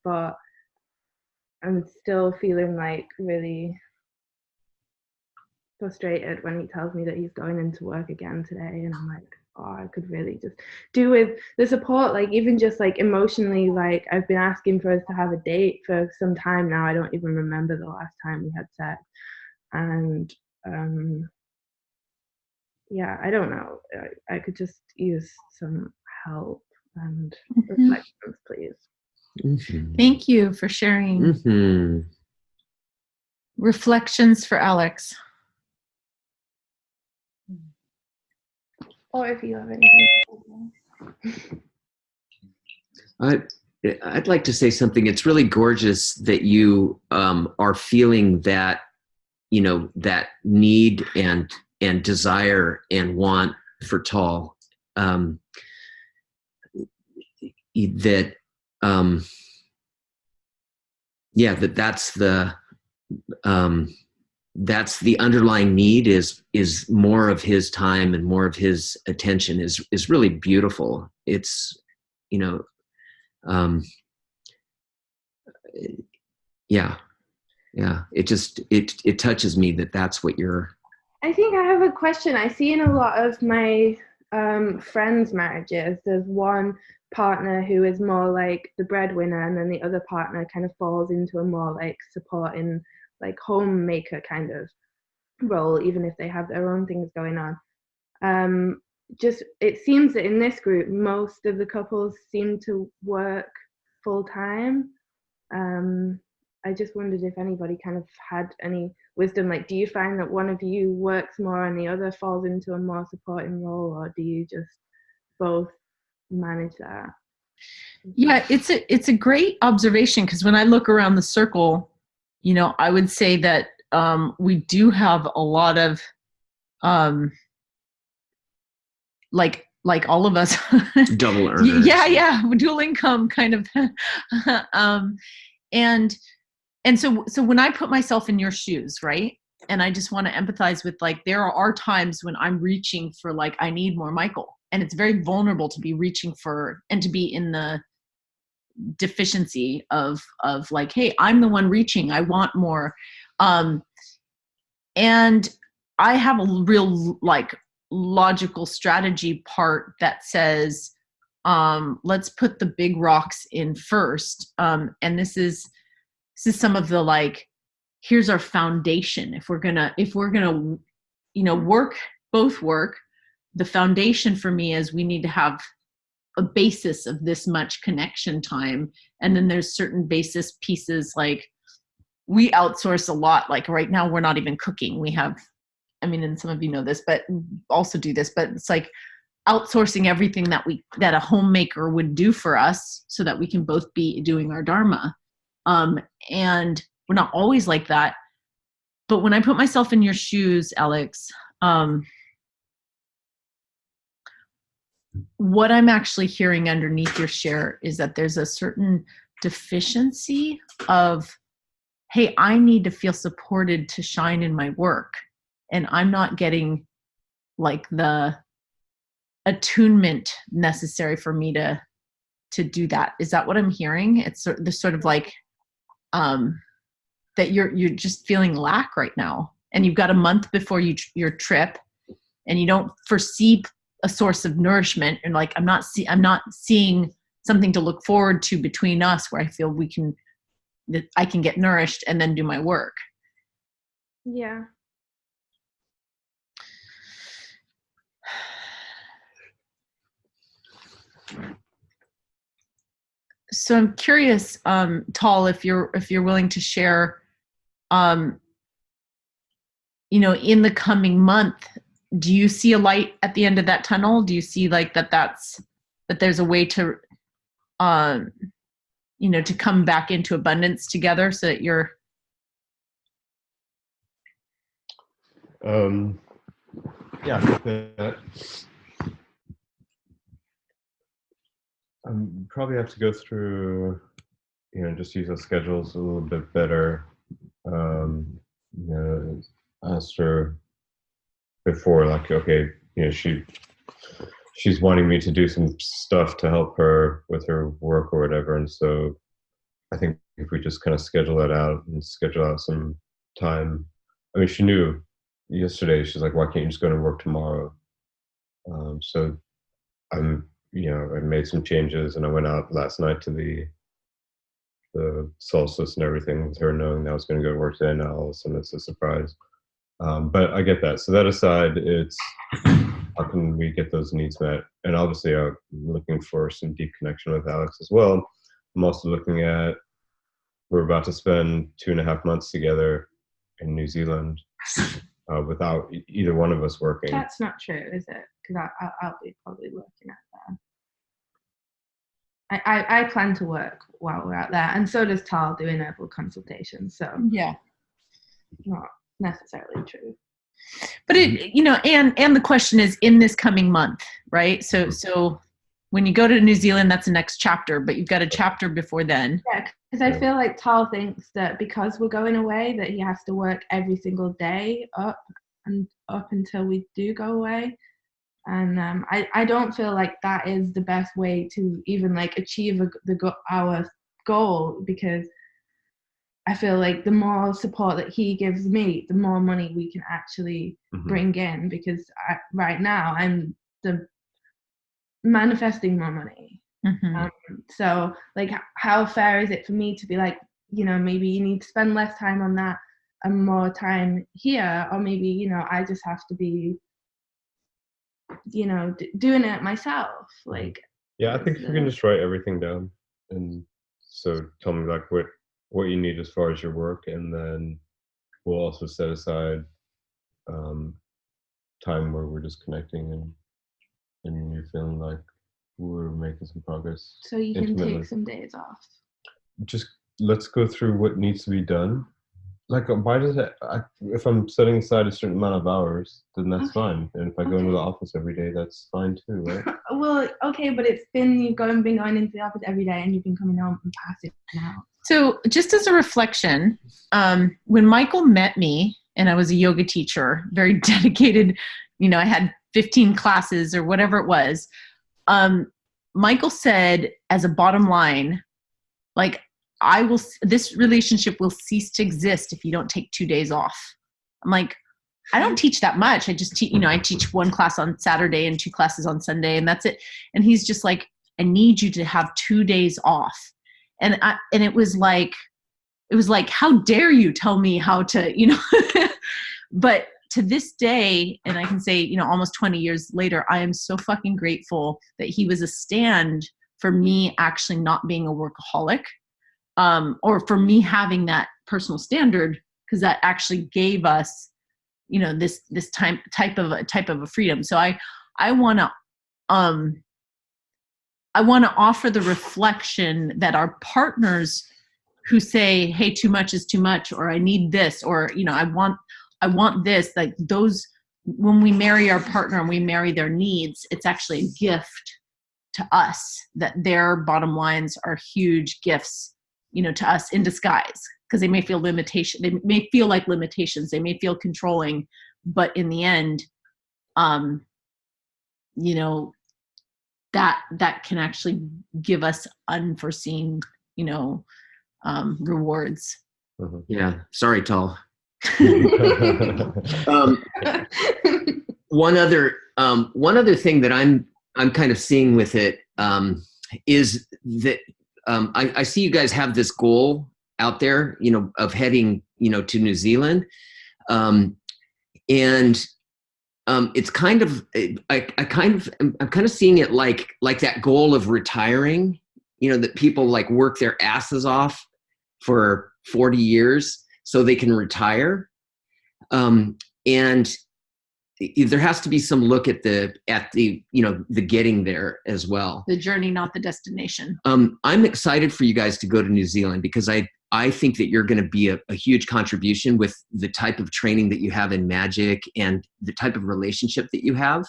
but I'm still feeling like really frustrated when he tells me that he's going into work again today, and I'm like, oh, I could really just do with the support, like even just like emotionally. Like I've been asking for us to have a date for some time now. I don't even remember the last time we had sex, and yeah, I don't know. I could just use some help and reflections, please. Mm-hmm. Thank you for sharing. Mm-hmm. Reflections for Alex. Or if you have anything. I'd like to say something. It's really gorgeous that you are feeling that, that need and desire and want for tall. That that's the underlying need is more of his time and more of his attention is really beautiful. It's, yeah. It touches me that's what you're. I think I have a question. I see in a lot of my friends' marriages, there's one partner who is more like the breadwinner, and then the other partner kind of falls into a more like supporting, like homemaker kind of role, even if they have their own things going on. Just it seems that in this group, most of the couples seem to work full time. I just wondered if anybody kind of had any wisdom. Like, do you find that one of you works more and the other falls into a more supporting role, or do you just both manage that? Yeah, it's a great observation, because when I look around the circle, I would say that we do have a lot of like all of us double earners. Yeah, dual income kind of. And so when I put myself in your shoes, right, and I just want to empathize with, like, there are times when I'm reaching for, like, I need more Michael, and it's very vulnerable to be reaching for and to be in the deficiency of like, hey, I'm the one reaching, I want more. And I have a real, like, logical strategy part that says, let's put the big rocks in first. And this is some of the, like, here's our foundation. If we're gonna both work, the foundation for me is we need to have a basis of this much connection time. And then there's certain basis pieces, like we outsource a lot. Like right now we're not even cooking. We have, and some of you know this, but also do this, but it's like outsourcing everything that a homemaker would do for us so that we can both be doing our dharma. And we're not always like that. But when I put myself in your shoes, Alex, what I'm actually hearing underneath your share is that there's a certain deficiency of, hey, I need to feel supported to shine in my work. And I'm not getting, like, the attunement necessary for me to do that. Is that what I'm hearing? It's the sort of like, that you're just feeling lack right now, and you've got a month before your trip, and you don't foresee a source of nourishment, and like I'm not seeing something to look forward to between us where I feel that I can get nourished and then do my work. Yeah. So I'm curious, Tal, if you're willing to share, in the coming month, do you see a light at the end of that tunnel? Do you see, like, that there's a way to, to come back into abundance together so that you're. Yeah, I think that I probably have to go through, just use our schedules a little bit better. Asked her before, like, okay, she's wanting me to do some stuff to help her with her work or whatever, and so I think if we just kind of schedule that out and schedule out some time. She knew yesterday, she's like, why can't you just go to work tomorrow? So I made some changes, and I went out last night to the solstice and everything with her, knowing that I was going to go to work today. Now all of a sudden it's a surprise. But I get that. So that aside, it's how can we get those needs met? And obviously I'm looking for some deep connection with Alex as well. I'm also looking at, we're about to spend 2.5 months together in New Zealand without either one of us working. That's not true, is it? Because I'll be probably working at that. I plan to work while we're out there, and so does Tal doing herbal consultations. So Yeah. not necessarily true. But it, and the question is in this coming month, right? So when you go to New Zealand, that's the next chapter, but you've got a chapter before then. Yeah, because I feel like Tal thinks that because we're going away, that he has to work every single day up until we do go away. And I don't feel like that is the best way to even like achieve our goal, because I feel like the more support that he gives me, the more money we can actually bring in, because right now I'm manifesting more money. So like, how fair is it for me to be like, maybe you need to spend less time on that and more time here, or maybe, I just have to be, doing it myself. Like, yeah, I think if you can just write everything down, and so tell me like what you need as far as your work, and then we'll also set aside time where we're just connecting and you're feeling like we're making some progress. So you can take some days off. Just let's go through what needs to be done. Like, why does it? If I'm setting aside a certain amount of hours, then that's fine. And if I go into the office every day, that's fine too, right? Well, okay, but it's been you've been going into the office every day, and you've been coming home and passing out. So just as a reflection, when Michael met me, and I was a yoga teacher, very dedicated, I had 15 classes or whatever it was. Michael said, as a bottom line, like, this relationship will cease to exist if you don't take 2 days off. I'm like, I don't teach that much. I just teach, I teach 1 class on Saturday and 2 classes on Sunday, and that's it. And he's just like, I need you to have 2 days off. And it was like, how dare you tell me how to, but to this day, and I can say, almost 20 years later, I am so fucking grateful that he was a stand for me actually not being a workaholic. Or for me having that personal standard, because that actually gave us, this type of a freedom. So I want to offer the reflection that our partners who say, hey, too much is too much, or I need this, or I want this, like those, when we marry our partner and we marry their needs, it's actually a gift to us, that their bottom lines are huge gifts, to us in disguise, because they may feel they may feel like limitations, they may feel controlling, but in the end, that can actually give us unforeseen, rewards. Yeah. Sorry, Tal. One other thing that I'm kind of seeing with it is that I see you guys have this goal out there, of heading, to New Zealand. And it's kind of, I'm kind of seeing it like that goal of retiring, that people like work their asses off for 40 years so they can retire. And there has to be some look at the getting there as well. The journey, not the destination. I'm excited for you guys to go to New Zealand, because I think that you're going to be a huge contribution with the type of training that you have in magic and the type of relationship that you have.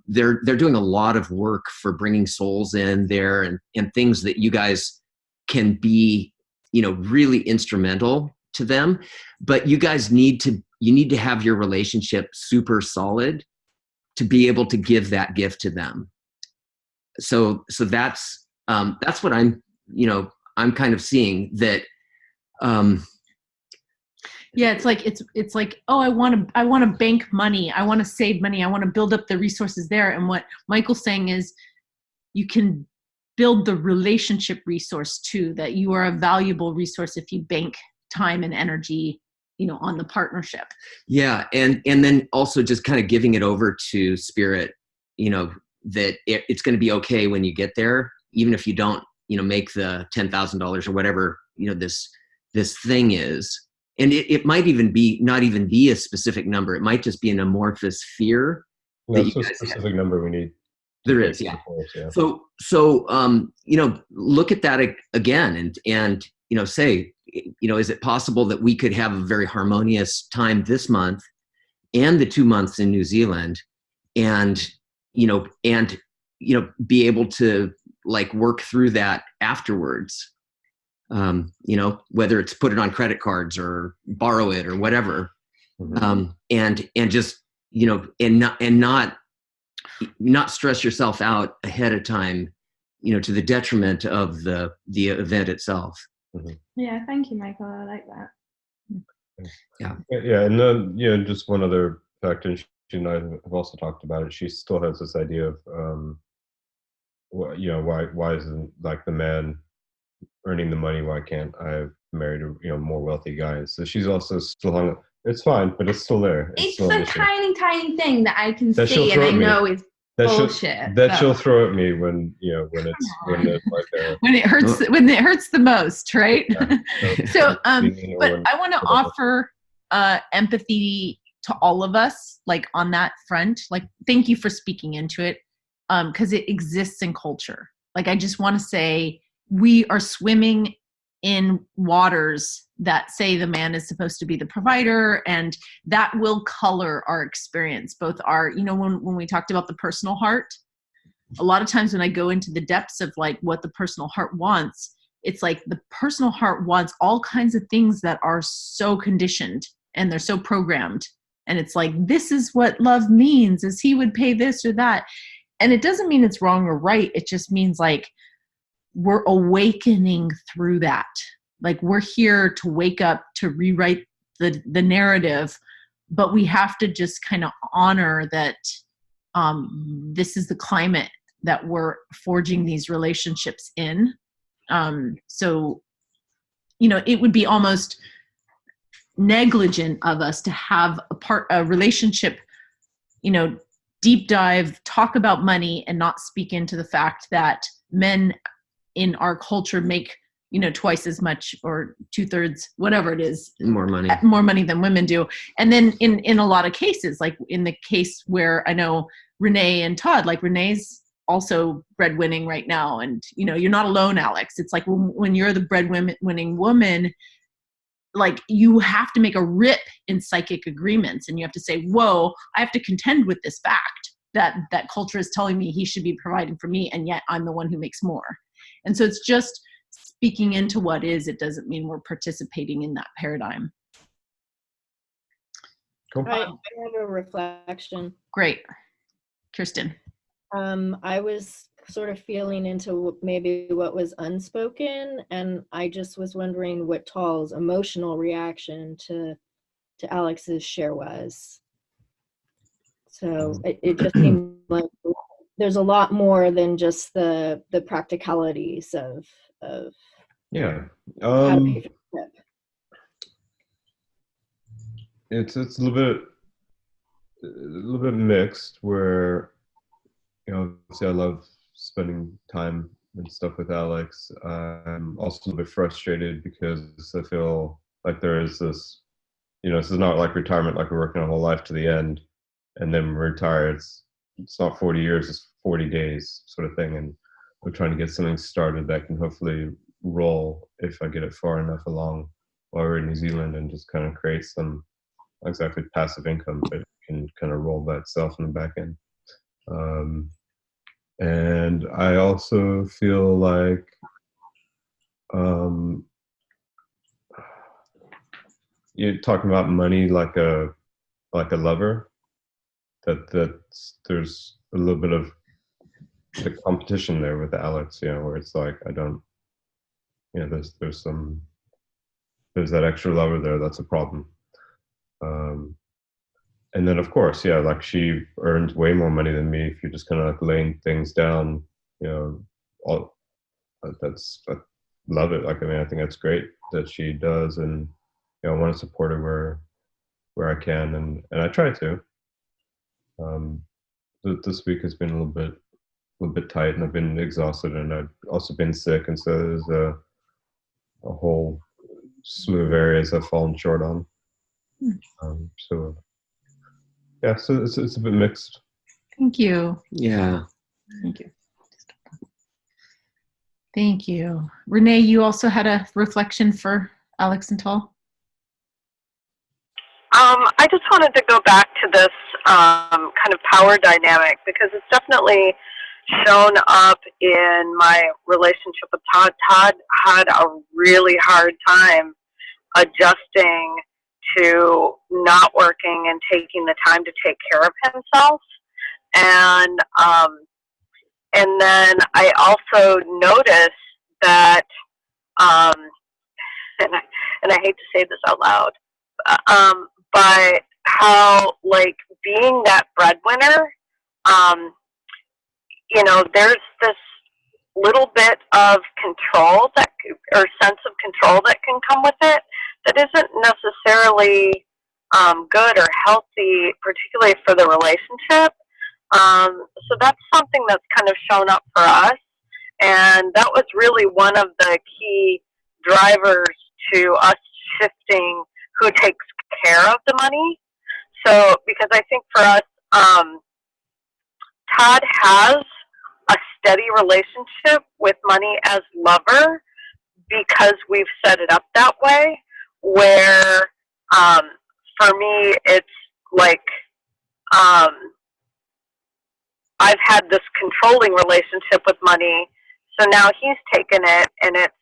They're doing a lot of work for bringing souls in there and things that you guys can be, really instrumental to them. But you guys need to have your relationship super solid to be able to give that gift to them. So that's what I'm kind of seeing that. Yeah, it's like, oh, I want to bank money. I want to save money. I want to build up the resources there. And what Michael's saying is, you can build the relationship resource too, that you are a valuable resource if you bank time and energy, on the partnership. Yeah. And then also just kind of giving it over to spirit, that it's going to be okay when you get there, even if you don't, make the $10,000 or whatever, this thing is. And it might even be, not even be a specific number. It might just be an amorphous fear. That's a specific number we need There is, yeah. Of course, yeah. So look at that again and say, is it possible that we could have a very harmonious time this month and the 2 months in New Zealand, and be able to like work through that afterwards, whether it's put it on credit cards or borrow it or whatever. Mm-hmm. And just, and not stress yourself out ahead of time, to the detriment of the event itself. Mm-hmm. Yeah, thank you, Michael. I like that. Yeah, and then just one other factor, and she and I have also talked about it. She still has this idea of, why isn't like the man earning the money? Why can't I marry a more wealthy guy? So she's also still hung up. It's fine, but it's still there. It's still a tiny thing that I can that see, and I know is bullshit. She'll throw at me when it's like when it hurts the most, right? Yeah. So but I want to offer empathy to all of us, like on that front. Like, thank you for speaking into it, because it exists in culture. Like, I just want to say we are swimming in waters that say the man is supposed to be the provider, and that will color our experience, both our, when we talked about the personal heart, a lot of times when I go into the depths of like what the personal heart wants, it's like the personal heart wants all kinds of things that are so conditioned and they're so programmed. And it's like, this is what love means, is he would pay this or that. And it doesn't mean it's wrong or right. It just means like, we're awakening through that. Like, we're here to wake up, to rewrite the narrative, but we have to just kind of honor that this is the climate that we're forging these relationships in. So, it would be almost negligent of us to have a relationship, deep dive, talk about money, and not speak into the fact that men in our culture make, twice as much or 2/3, whatever it is, more money than women do. And then in a lot of cases, like in the case where I know Renee and Todd, like Renee's also breadwinning right now. And, you're not alone, Alex. It's like when you're the breadwinning woman, like you have to make a rip in psychic agreements, and you have to say, whoa, I have to contend with this fact that culture is telling me he should be providing for me, and yet I'm the one who makes more. And so it's just speaking into what is. It doesn't mean we're participating in that paradigm. Cool. I have a reflection. Great. Kirsten. I was sort of feeling into maybe what was unspoken, and I just was wondering what Tall's emotional reaction to Alex's share was. So it just seemed like there's a lot more than just the practicalities of yeah. how to pay for the trip. It's a little bit mixed, where obviously I love spending time and stuff with Alex. I'm also a little bit frustrated because I feel like there is this, this is not like retirement, like we're working our whole life to the end and then we're retired. It's not 40 years, it's 40 days sort of thing. And we're trying to get something started that can hopefully roll if I get it far enough along while we're in New Zealand, and just kind of create some, not exactly passive income, but can kind of roll by itself in the back end. And I also feel like you're talking about money like a lover, that there's a little bit of the competition there with Alex, where it's like I don't, there's that extra lover there that's a problem. And then of course, like she earns way more money than me. If you're just kind of like laying things down, all I love it. Like, I think that's great that she does, and I want to support her where I can, and I try to. This week has been a little bit tight, and I've been exhausted, and I've also been sick, and so there's a whole slew of areas I've fallen short on. So it's a bit mixed. Thank you. Yeah. Thank you. Thank you. Renee, you also had a reflection for Alex and Tal? I just wanted to go back to this kind of power dynamic because it's definitely shown up in my relationship with Todd. Todd had a really hard time adjusting to not working and taking the time to take care of himself. And then I also noticed that, and I hate to say this out loud, but how like being that breadwinner, you know, there's this little bit of control that, or sense of control that can come with it that isn't necessarily good or healthy, particularly for the relationship. So that's something that's kind of shown up for us. And that was really one of the key drivers to us shifting who takes care of the money. So, because I think for us, Todd has a steady relationship with money as lover because we've set it up that way, where for me, it's like I've had this controlling relationship with money, so now he's taken it and it's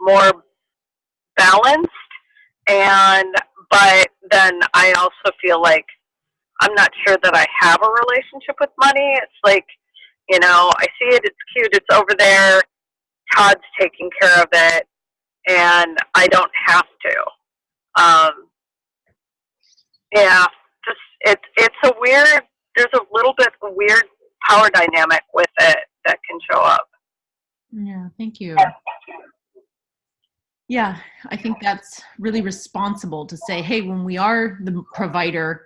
more balanced. But then I also feel like I'm not sure that I have a relationship with money. It's like, you know, I see it, it's cute, it's over there, Todd's taking care of it, and I don't have to. Yeah, just it's a weird, there's a little bit of weird power dynamic with it that can show up. Yeah, thank you. Yeah, I think that's really responsible to say, hey, when we are the provider,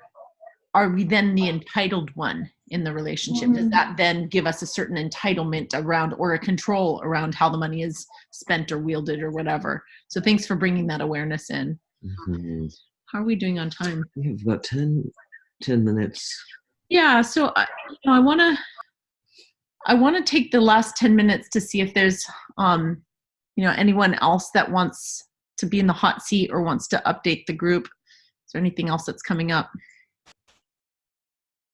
are we then the entitled one in the relationship? Does that then give us a certain entitlement around or a control around how the money is spent or wielded or whatever? So thanks for bringing that awareness in. Mm-hmm. How are we doing on time? We have about 10 minutes. Yeah, so I want to take the last 10 minutes to see if there's anyone else that wants to be in the hot seat or wants to update the group. Is there anything else that's coming up?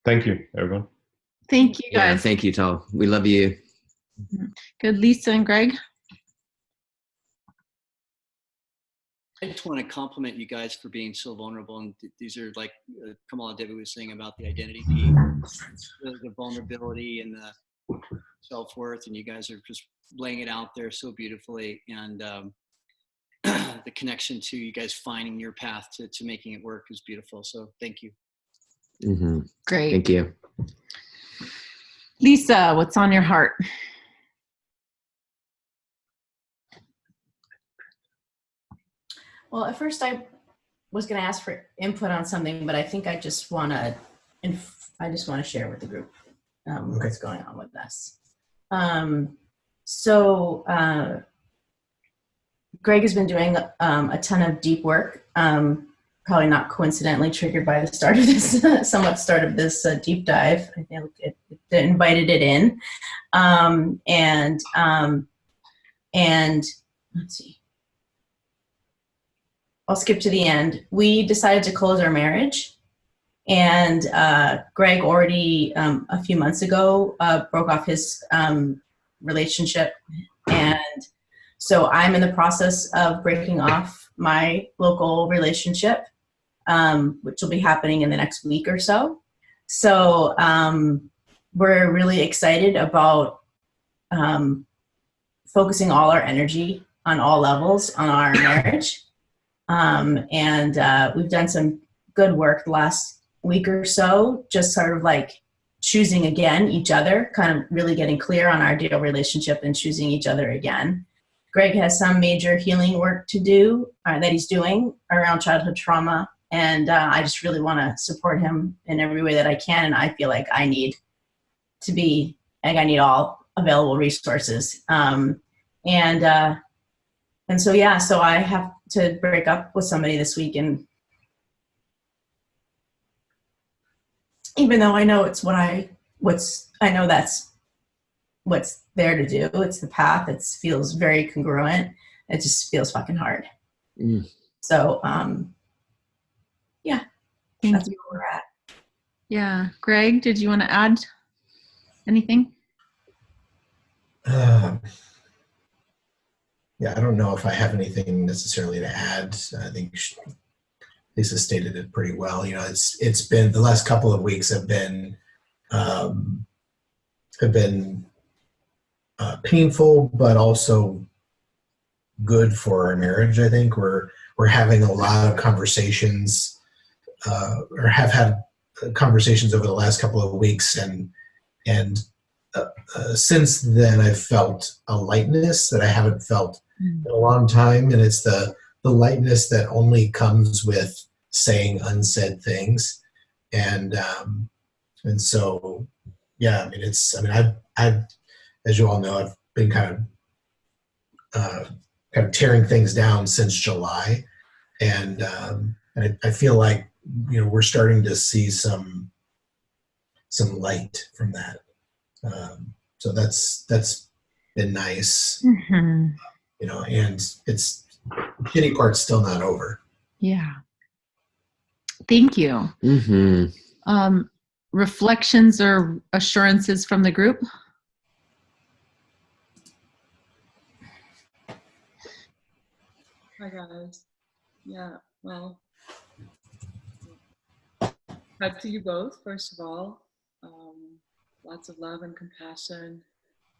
Thank you, everyone. Thank you, guys. Yeah, thank you, Tal. We love you. Good. Lisa and Greg? I just want to compliment you guys for being so vulnerable. And these are like Kamala Devi was saying about the identity piece, the vulnerability and the self-worth. And you guys are just laying it out there so beautifully. And the connection to you guys finding your path to making it work is beautiful. So thank you. Mm-hmm. Great. Thank you. Lisa, what's on your heart? Well, at first I was going to ask for input on something, but I think I just want to share with the group what's going on with us. So Greg has been doing a ton of deep work, probably not coincidentally triggered by the start of this, start of this deep dive. I think it invited it in. And let's see. I'll skip to the end. We decided to close our marriage, and Greg already a few months ago broke off his relationship, and so I'm in the process of breaking off my local relationship, which will be happening in the next week or so. So we're really excited about focusing all our energy on all levels on our marriage. And we've done some good work the last week or so, just sort of like choosing again each other, kind of really getting clear on our ideal relationship and choosing each other again. Greg has some major healing work to do that he's doing around childhood trauma. And I just really want to support him in every way that I can. And I feel like I need all available resources. And so, yeah, so I have to break up with somebody this week. And even though I know I know that's what's there to do. It's the path. It feels very congruent. It just feels fucking hard. So, yeah, Thank that's you. where we're at. Yeah. Greg, did you want to add anything? Yeah, I don't know if I have anything necessarily to add. I think Lisa stated it pretty well. You know, it's been the last couple of weeks have been painful, but also good for our marriage. I think we're having a lot of conversations, or have had conversations over the last couple of weeks, and since then I've felt a lightness that I haven't felt in a long time, and it's the lightness that only comes with saying unsaid things, and so yeah, I mean I've as you all know, I've been kind of tearing things down since July, and I feel like, you know, we're starting to see some light from that. So that's been nice, Mm-hmm. you know, and it's the shitty part's still not over. Yeah. Thank you. Mm-hmm. Reflections or assurances from the group? Hi guys. Yeah, well, hug to you both, first of all. Lots of love and compassion.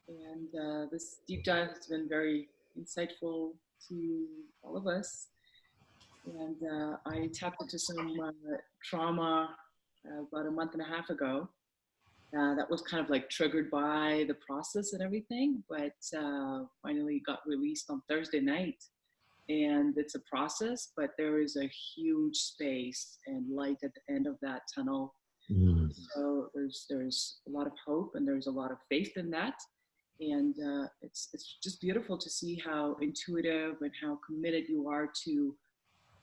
And this deep dive has been very insightful to all of us. And I tapped into some trauma about a month and a half ago. That was kind of like triggered by the process and everything, but finally got released on Thursday night. And it's a process, but there is a huge space and light at the end of that tunnel. So there's a lot of hope, and there's a lot of faith in that. And it's just beautiful to see how intuitive and how committed you are to, you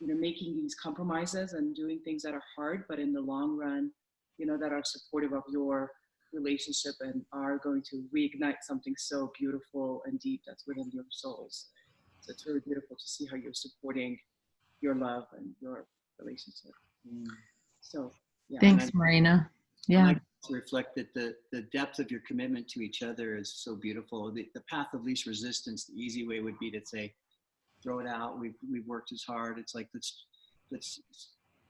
know, making these compromises and doing things that are hard, but in the long run, you know, that are supportive of your relationship and are going to reignite something so beautiful and deep that's within your souls. So it's really beautiful to see how you're supporting your love and your relationship. So yeah. Thanks, Marina. Yeah. I like to reflect that the depth of your commitment to each other is so beautiful. The path of least resistance, the easy way would be to say, throw it out. We've worked as hard. It's like, let's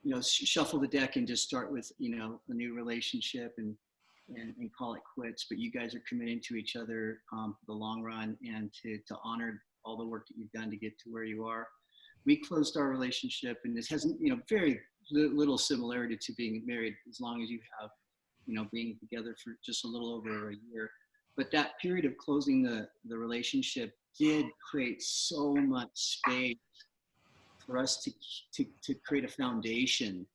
you know, shuffle the deck and just start with, you know, a new relationship and call it quits. But you guys are committing to each other for the long run, and to honor all the work that you've done to get to where you are. We closed our relationship, and this hasn't, you know, very little similarity to being married, as long as you have, you know, being together for just a little over a year. But that period of closing the relationship did create so much space for us to create a foundation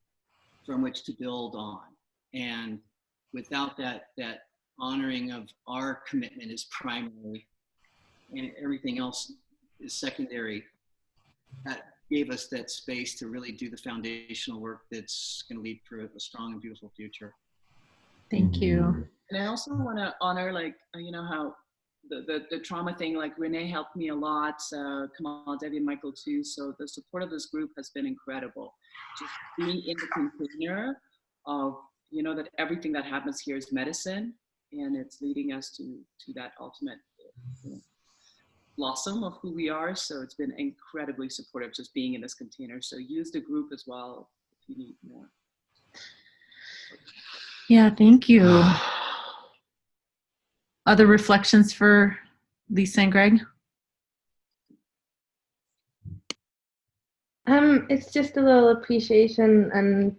from which to build on. And without that honoring of our commitment is primary and everything else is secondary, that gave us that space to really do the foundational work that's going to lead for a strong and beautiful future. Thank you. And I also want to honor, like, you know, how the trauma thing, like Renee helped me a lot, Kamal, Debbie, and Michael too. So the support of this group has been incredible. Just being in the container of, you know, that everything that happens here is medicine, and it's leading us to that ultimate, you know, blossom of who we are. So it's been incredibly supportive just being in this container. So use the group as well if you need more. Yeah, thank you. Other reflections for Lisa and Greg? It's just a little appreciation and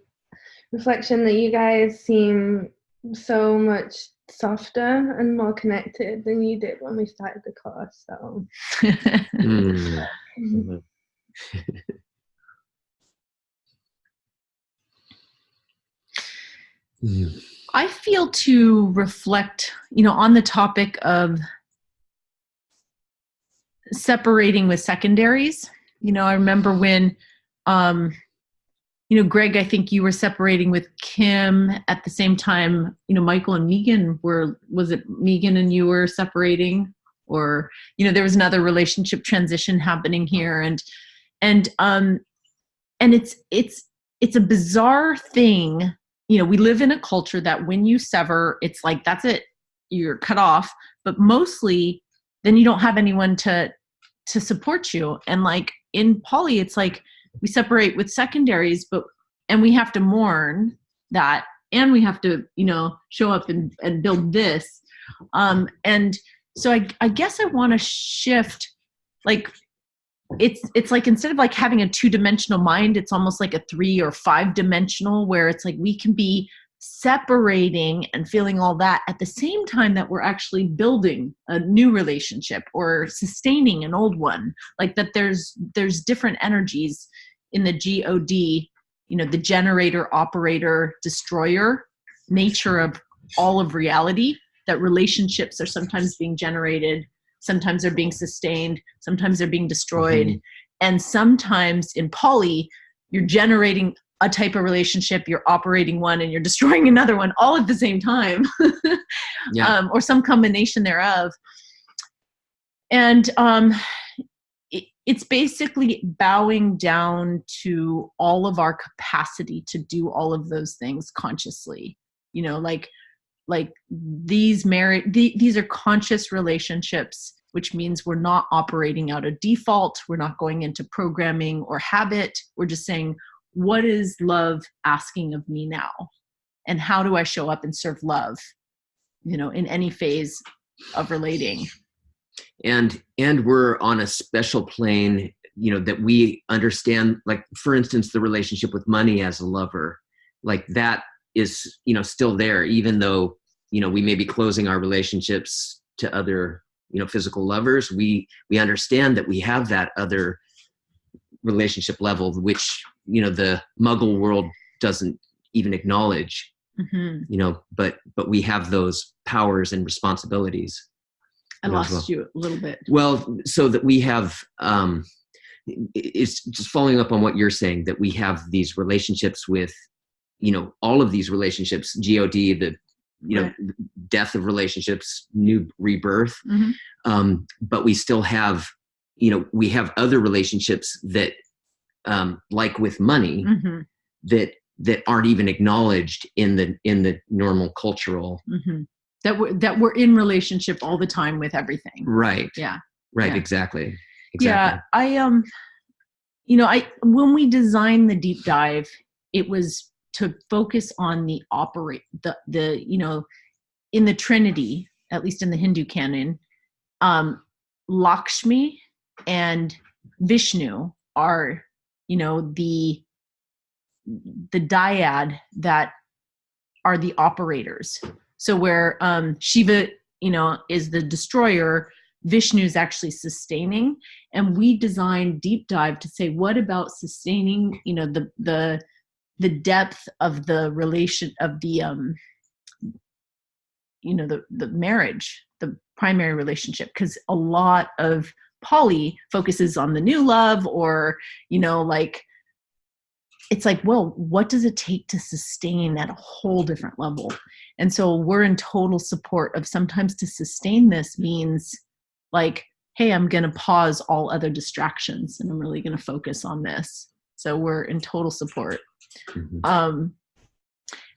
reflection that you guys seem so much softer and more connected than you did when we started the course. So I feel to reflect, you know, on the topic of separating with secondaries. You know, I remember when Greg, I think you were separating with Kim at the same time, Michael and Megan was it Megan and you were separating, or, there was another relationship transition happening here. And it's a bizarre thing. We live in a culture that when you sever, it's like, that's it, you're cut off, but mostly then you don't have anyone to support you. And like in poly, it's like we separate with secondaries, and we have to mourn that, and we have to, show up and build this. And so I guess I want to shift, like, it's like, instead of like having a 2-dimensional mind, it's almost like a 3 or 5-dimensional, where it's like we can be separating and feeling all that at the same time that we're actually building a new relationship or sustaining an old one. Like that there's different energies in the GOD, the generator, operator, destroyer nature of all of reality, that relationships are sometimes being generated, sometimes they're being sustained, sometimes they're being destroyed. Mm-hmm. And sometimes in poly, you're generating a type of relationship, you're operating one, and you're destroying another one all at the same time. Yeah. Or some combination thereof. And it's basically bowing down to all of our capacity to do all of those things consciously. Like these are conscious relationships, which means we're not operating out of default. We're not going into programming or habit. We're just saying, what is love asking of me now? And how do I show up and serve love, in any phase of relating? And we're on a special plane, that we understand, like, for instance, the relationship with money as a lover, like that is, still there, even though, we may be closing our relationships to other, physical lovers. We understand that we have that other relationship level, which, the Muggle world doesn't even acknowledge, mm-hmm. But we have those powers and responsibilities. I lost you a little bit. Well, so that we have, it's just following up on what you're saying, that we have these relationships with, all of these relationships, GOD, the, right. Death of relationships, new rebirth. Mm-hmm. But we still have, we have other relationships that, like with money, mm-hmm. that aren't even acknowledged in the normal cultural. Mm-hmm. That we're in relationship all the time with everything. Right. Yeah. Right. Yeah. Exactly. Yeah. When we designed the deep dive, it was to focus on the in the Trinity, at least in the Hindu canon, Lakshmi and Vishnu are, the dyad that are the operators. So where Shiva, is the destroyer, Vishnu is actually sustaining. And we designed Deep Dive to say, what about sustaining, the depth of the relation of the, the marriage, the primary relationship, because a lot of poly focuses on the new love, or, it's like, well, what does it take to sustain at a whole different level? And so we're in total support of, sometimes to sustain this means like, hey, I'm going to pause all other distractions and I'm really going to focus on this. So we're in total support. Mm-hmm.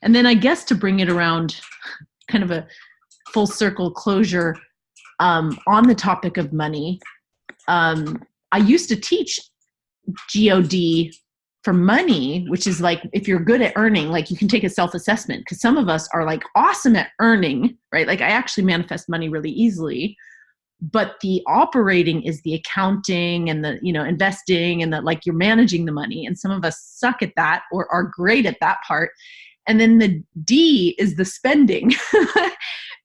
And then I guess to bring it around, kind of a full circle closure, on the topic of money, I used to teach GOD for money, which is like, if you're good at earning, like you can take a self-assessment, because some of us are like awesome at earning, right? Like I actually manifest money really easily, but the operating is the accounting and the, investing, and that, like, you're managing the money. And some of us suck at that or are great at that part. And then the D is the spending,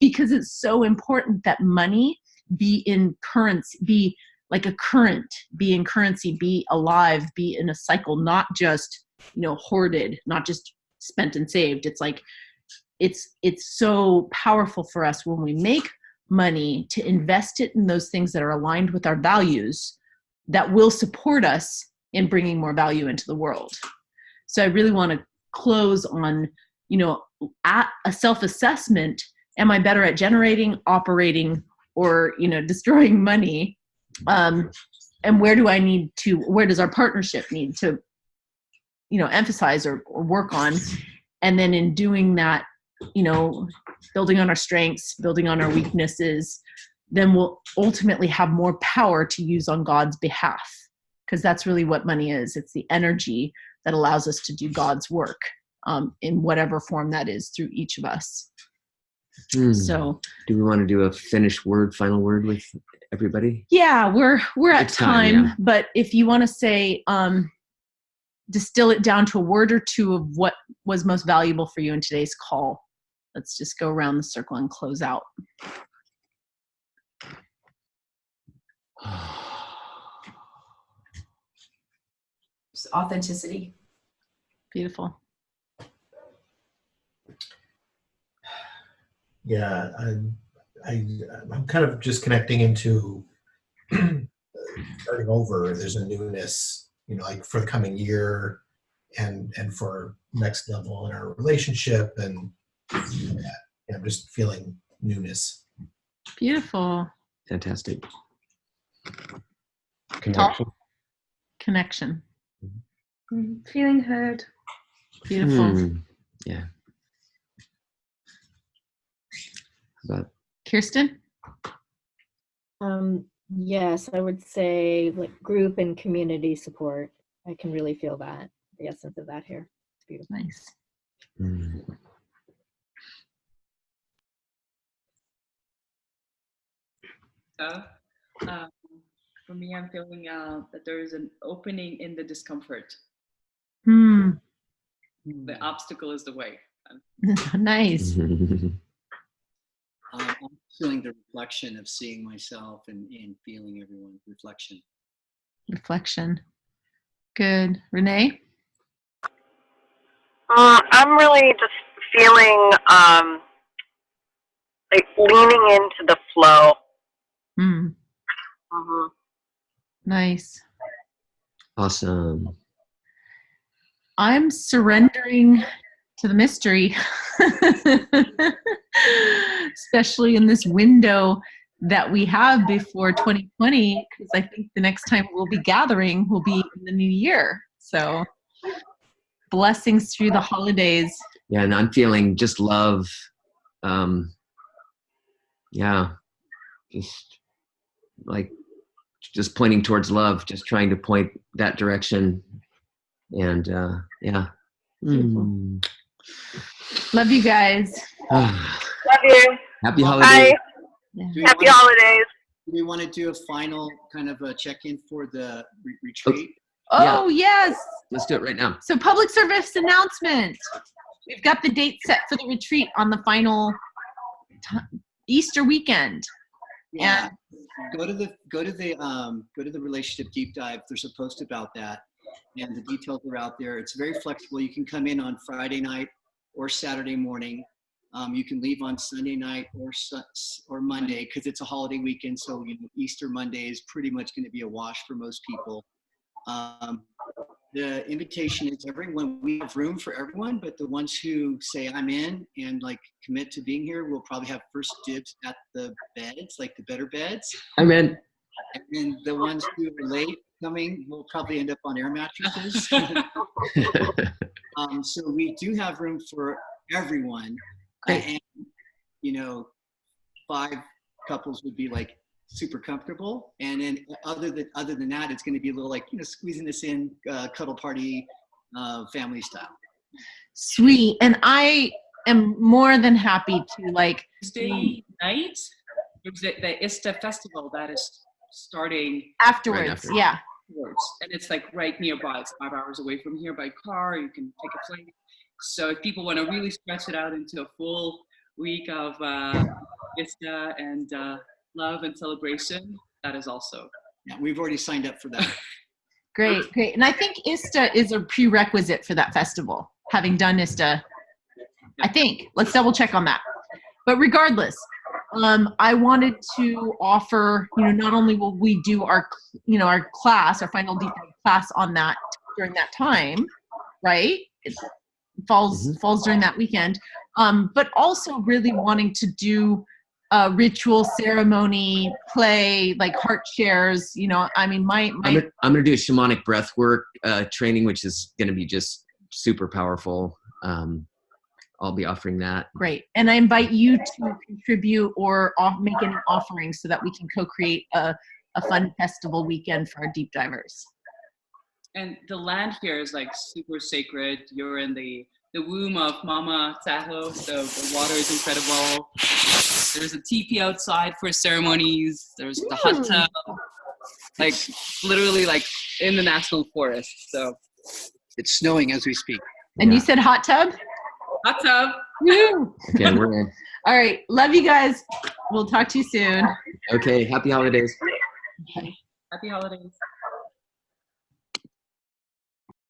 because it's so important that money be in currency, be like a current, be in currency, be alive, be in a cycle, not just, hoarded, not just spent and saved. It's like, it's so powerful for us when we make money to invest it in those things that are aligned with our values, that will support us in bringing more value into the world. So I really want to close on, at a self-assessment. Am I better at generating, operating, or, destroying money? And where does our partnership need to, emphasize or work on? And then in doing that, building on our strengths, building on our weaknesses, then we'll ultimately have more power to use on God's behalf. Because that's really what money is. It's the energy that allows us to do God's work in whatever form that is through each of us. So do we want to do a final word with everybody? Yeah, we're at time, yeah. But if you want to say, distill it down to a word or two of what was most valuable for you in today's call, let's just go around the circle and close out. Authenticity. Beautiful. Yeah, I'm kind of just connecting into starting over. There's a newness, like for the coming year, and for next level in our relationship, and I'm just feeling newness. Beautiful. Fantastic. Connection. Feeling heard. Beautiful. Yeah. How about Kirsten? Yes, I would say like group and community support. I can really feel that, the essence of that here. It's beautiful. Nice. For me, I'm feeling that there is an opening in the discomfort. The obstacle is the way. Nice. I'm feeling the reflection of seeing myself and feeling everyone. Reflection. Good. Renee? I'm really just feeling like leaning into the flow. Nice. Awesome. I'm surrendering to the mystery, especially in this window that we have before 2020, because I think the next time we'll be gathering will be in the new year. So blessings through the holidays. Yeah, and I'm feeling just love. Just pointing towards love, just trying to point that direction. And Love you guys. Love you. Happy holidays. Happy holidays. Do we want to do a final kind of a check-in for the retreat? Oh, yes. Let's do it right now. So public service announcement. We've got the date set for the retreat on the final Easter weekend. Yeah. Go to the relationship deep dive. There's a post about that, and the details are out there. It's very flexible. You can come in on Friday night or Saturday morning. You can leave on Sunday night or Monday because it's a holiday weekend. So Easter Monday is pretty much going to be a wash for most people. The invitation is everyone. We have room for everyone, but the ones who say I'm in and commit to being here will probably have first dibs at the beds, like the better beds. I'm in. And then the ones who are late coming will probably end up on air mattresses. So we do have room for everyone. Great. And 5 couples would be super comfortable, and then other than that, it's going to be a little squeezing this in, cuddle party, family style. Sweet. And I am more than happy to Tuesday night. There's the Ista festival that is starting afterwards. Right after. Yeah. And it's right nearby. It's 5 hours away from here by car. You can take a plane. So if people want to really stretch it out into a full week of Ista and love and celebration, that is also. Yeah, we've already signed up for that. Great. And I think ISTA is a prerequisite for that festival, having done ISTA. I think. Let's double check on that. But regardless, I wanted to offer, not only will we do our class, our final deep dive class on that during that time, right? It falls during that weekend. But also really wanting to do ritual, ceremony, play, like heart shares. You know, I mean, I'm gonna do a shamanic breath work training, which is gonna be just super powerful. I'll be offering that. Great. And I invite you to contribute or make any offerings so that we can co-create a fun festival weekend for our deep divers. And the land here is like super sacred. You're in the womb of Mama Tahoe, so the water is incredible. There's a teepee outside for ceremonies. There's the hot tub, like literally like in the national forest. So it's snowing as we speak. And you said hot tub? Hot tub. Woo! Okay, we're in. All right. Love you guys. We'll talk to you soon. Okay. Happy holidays. Happy holidays.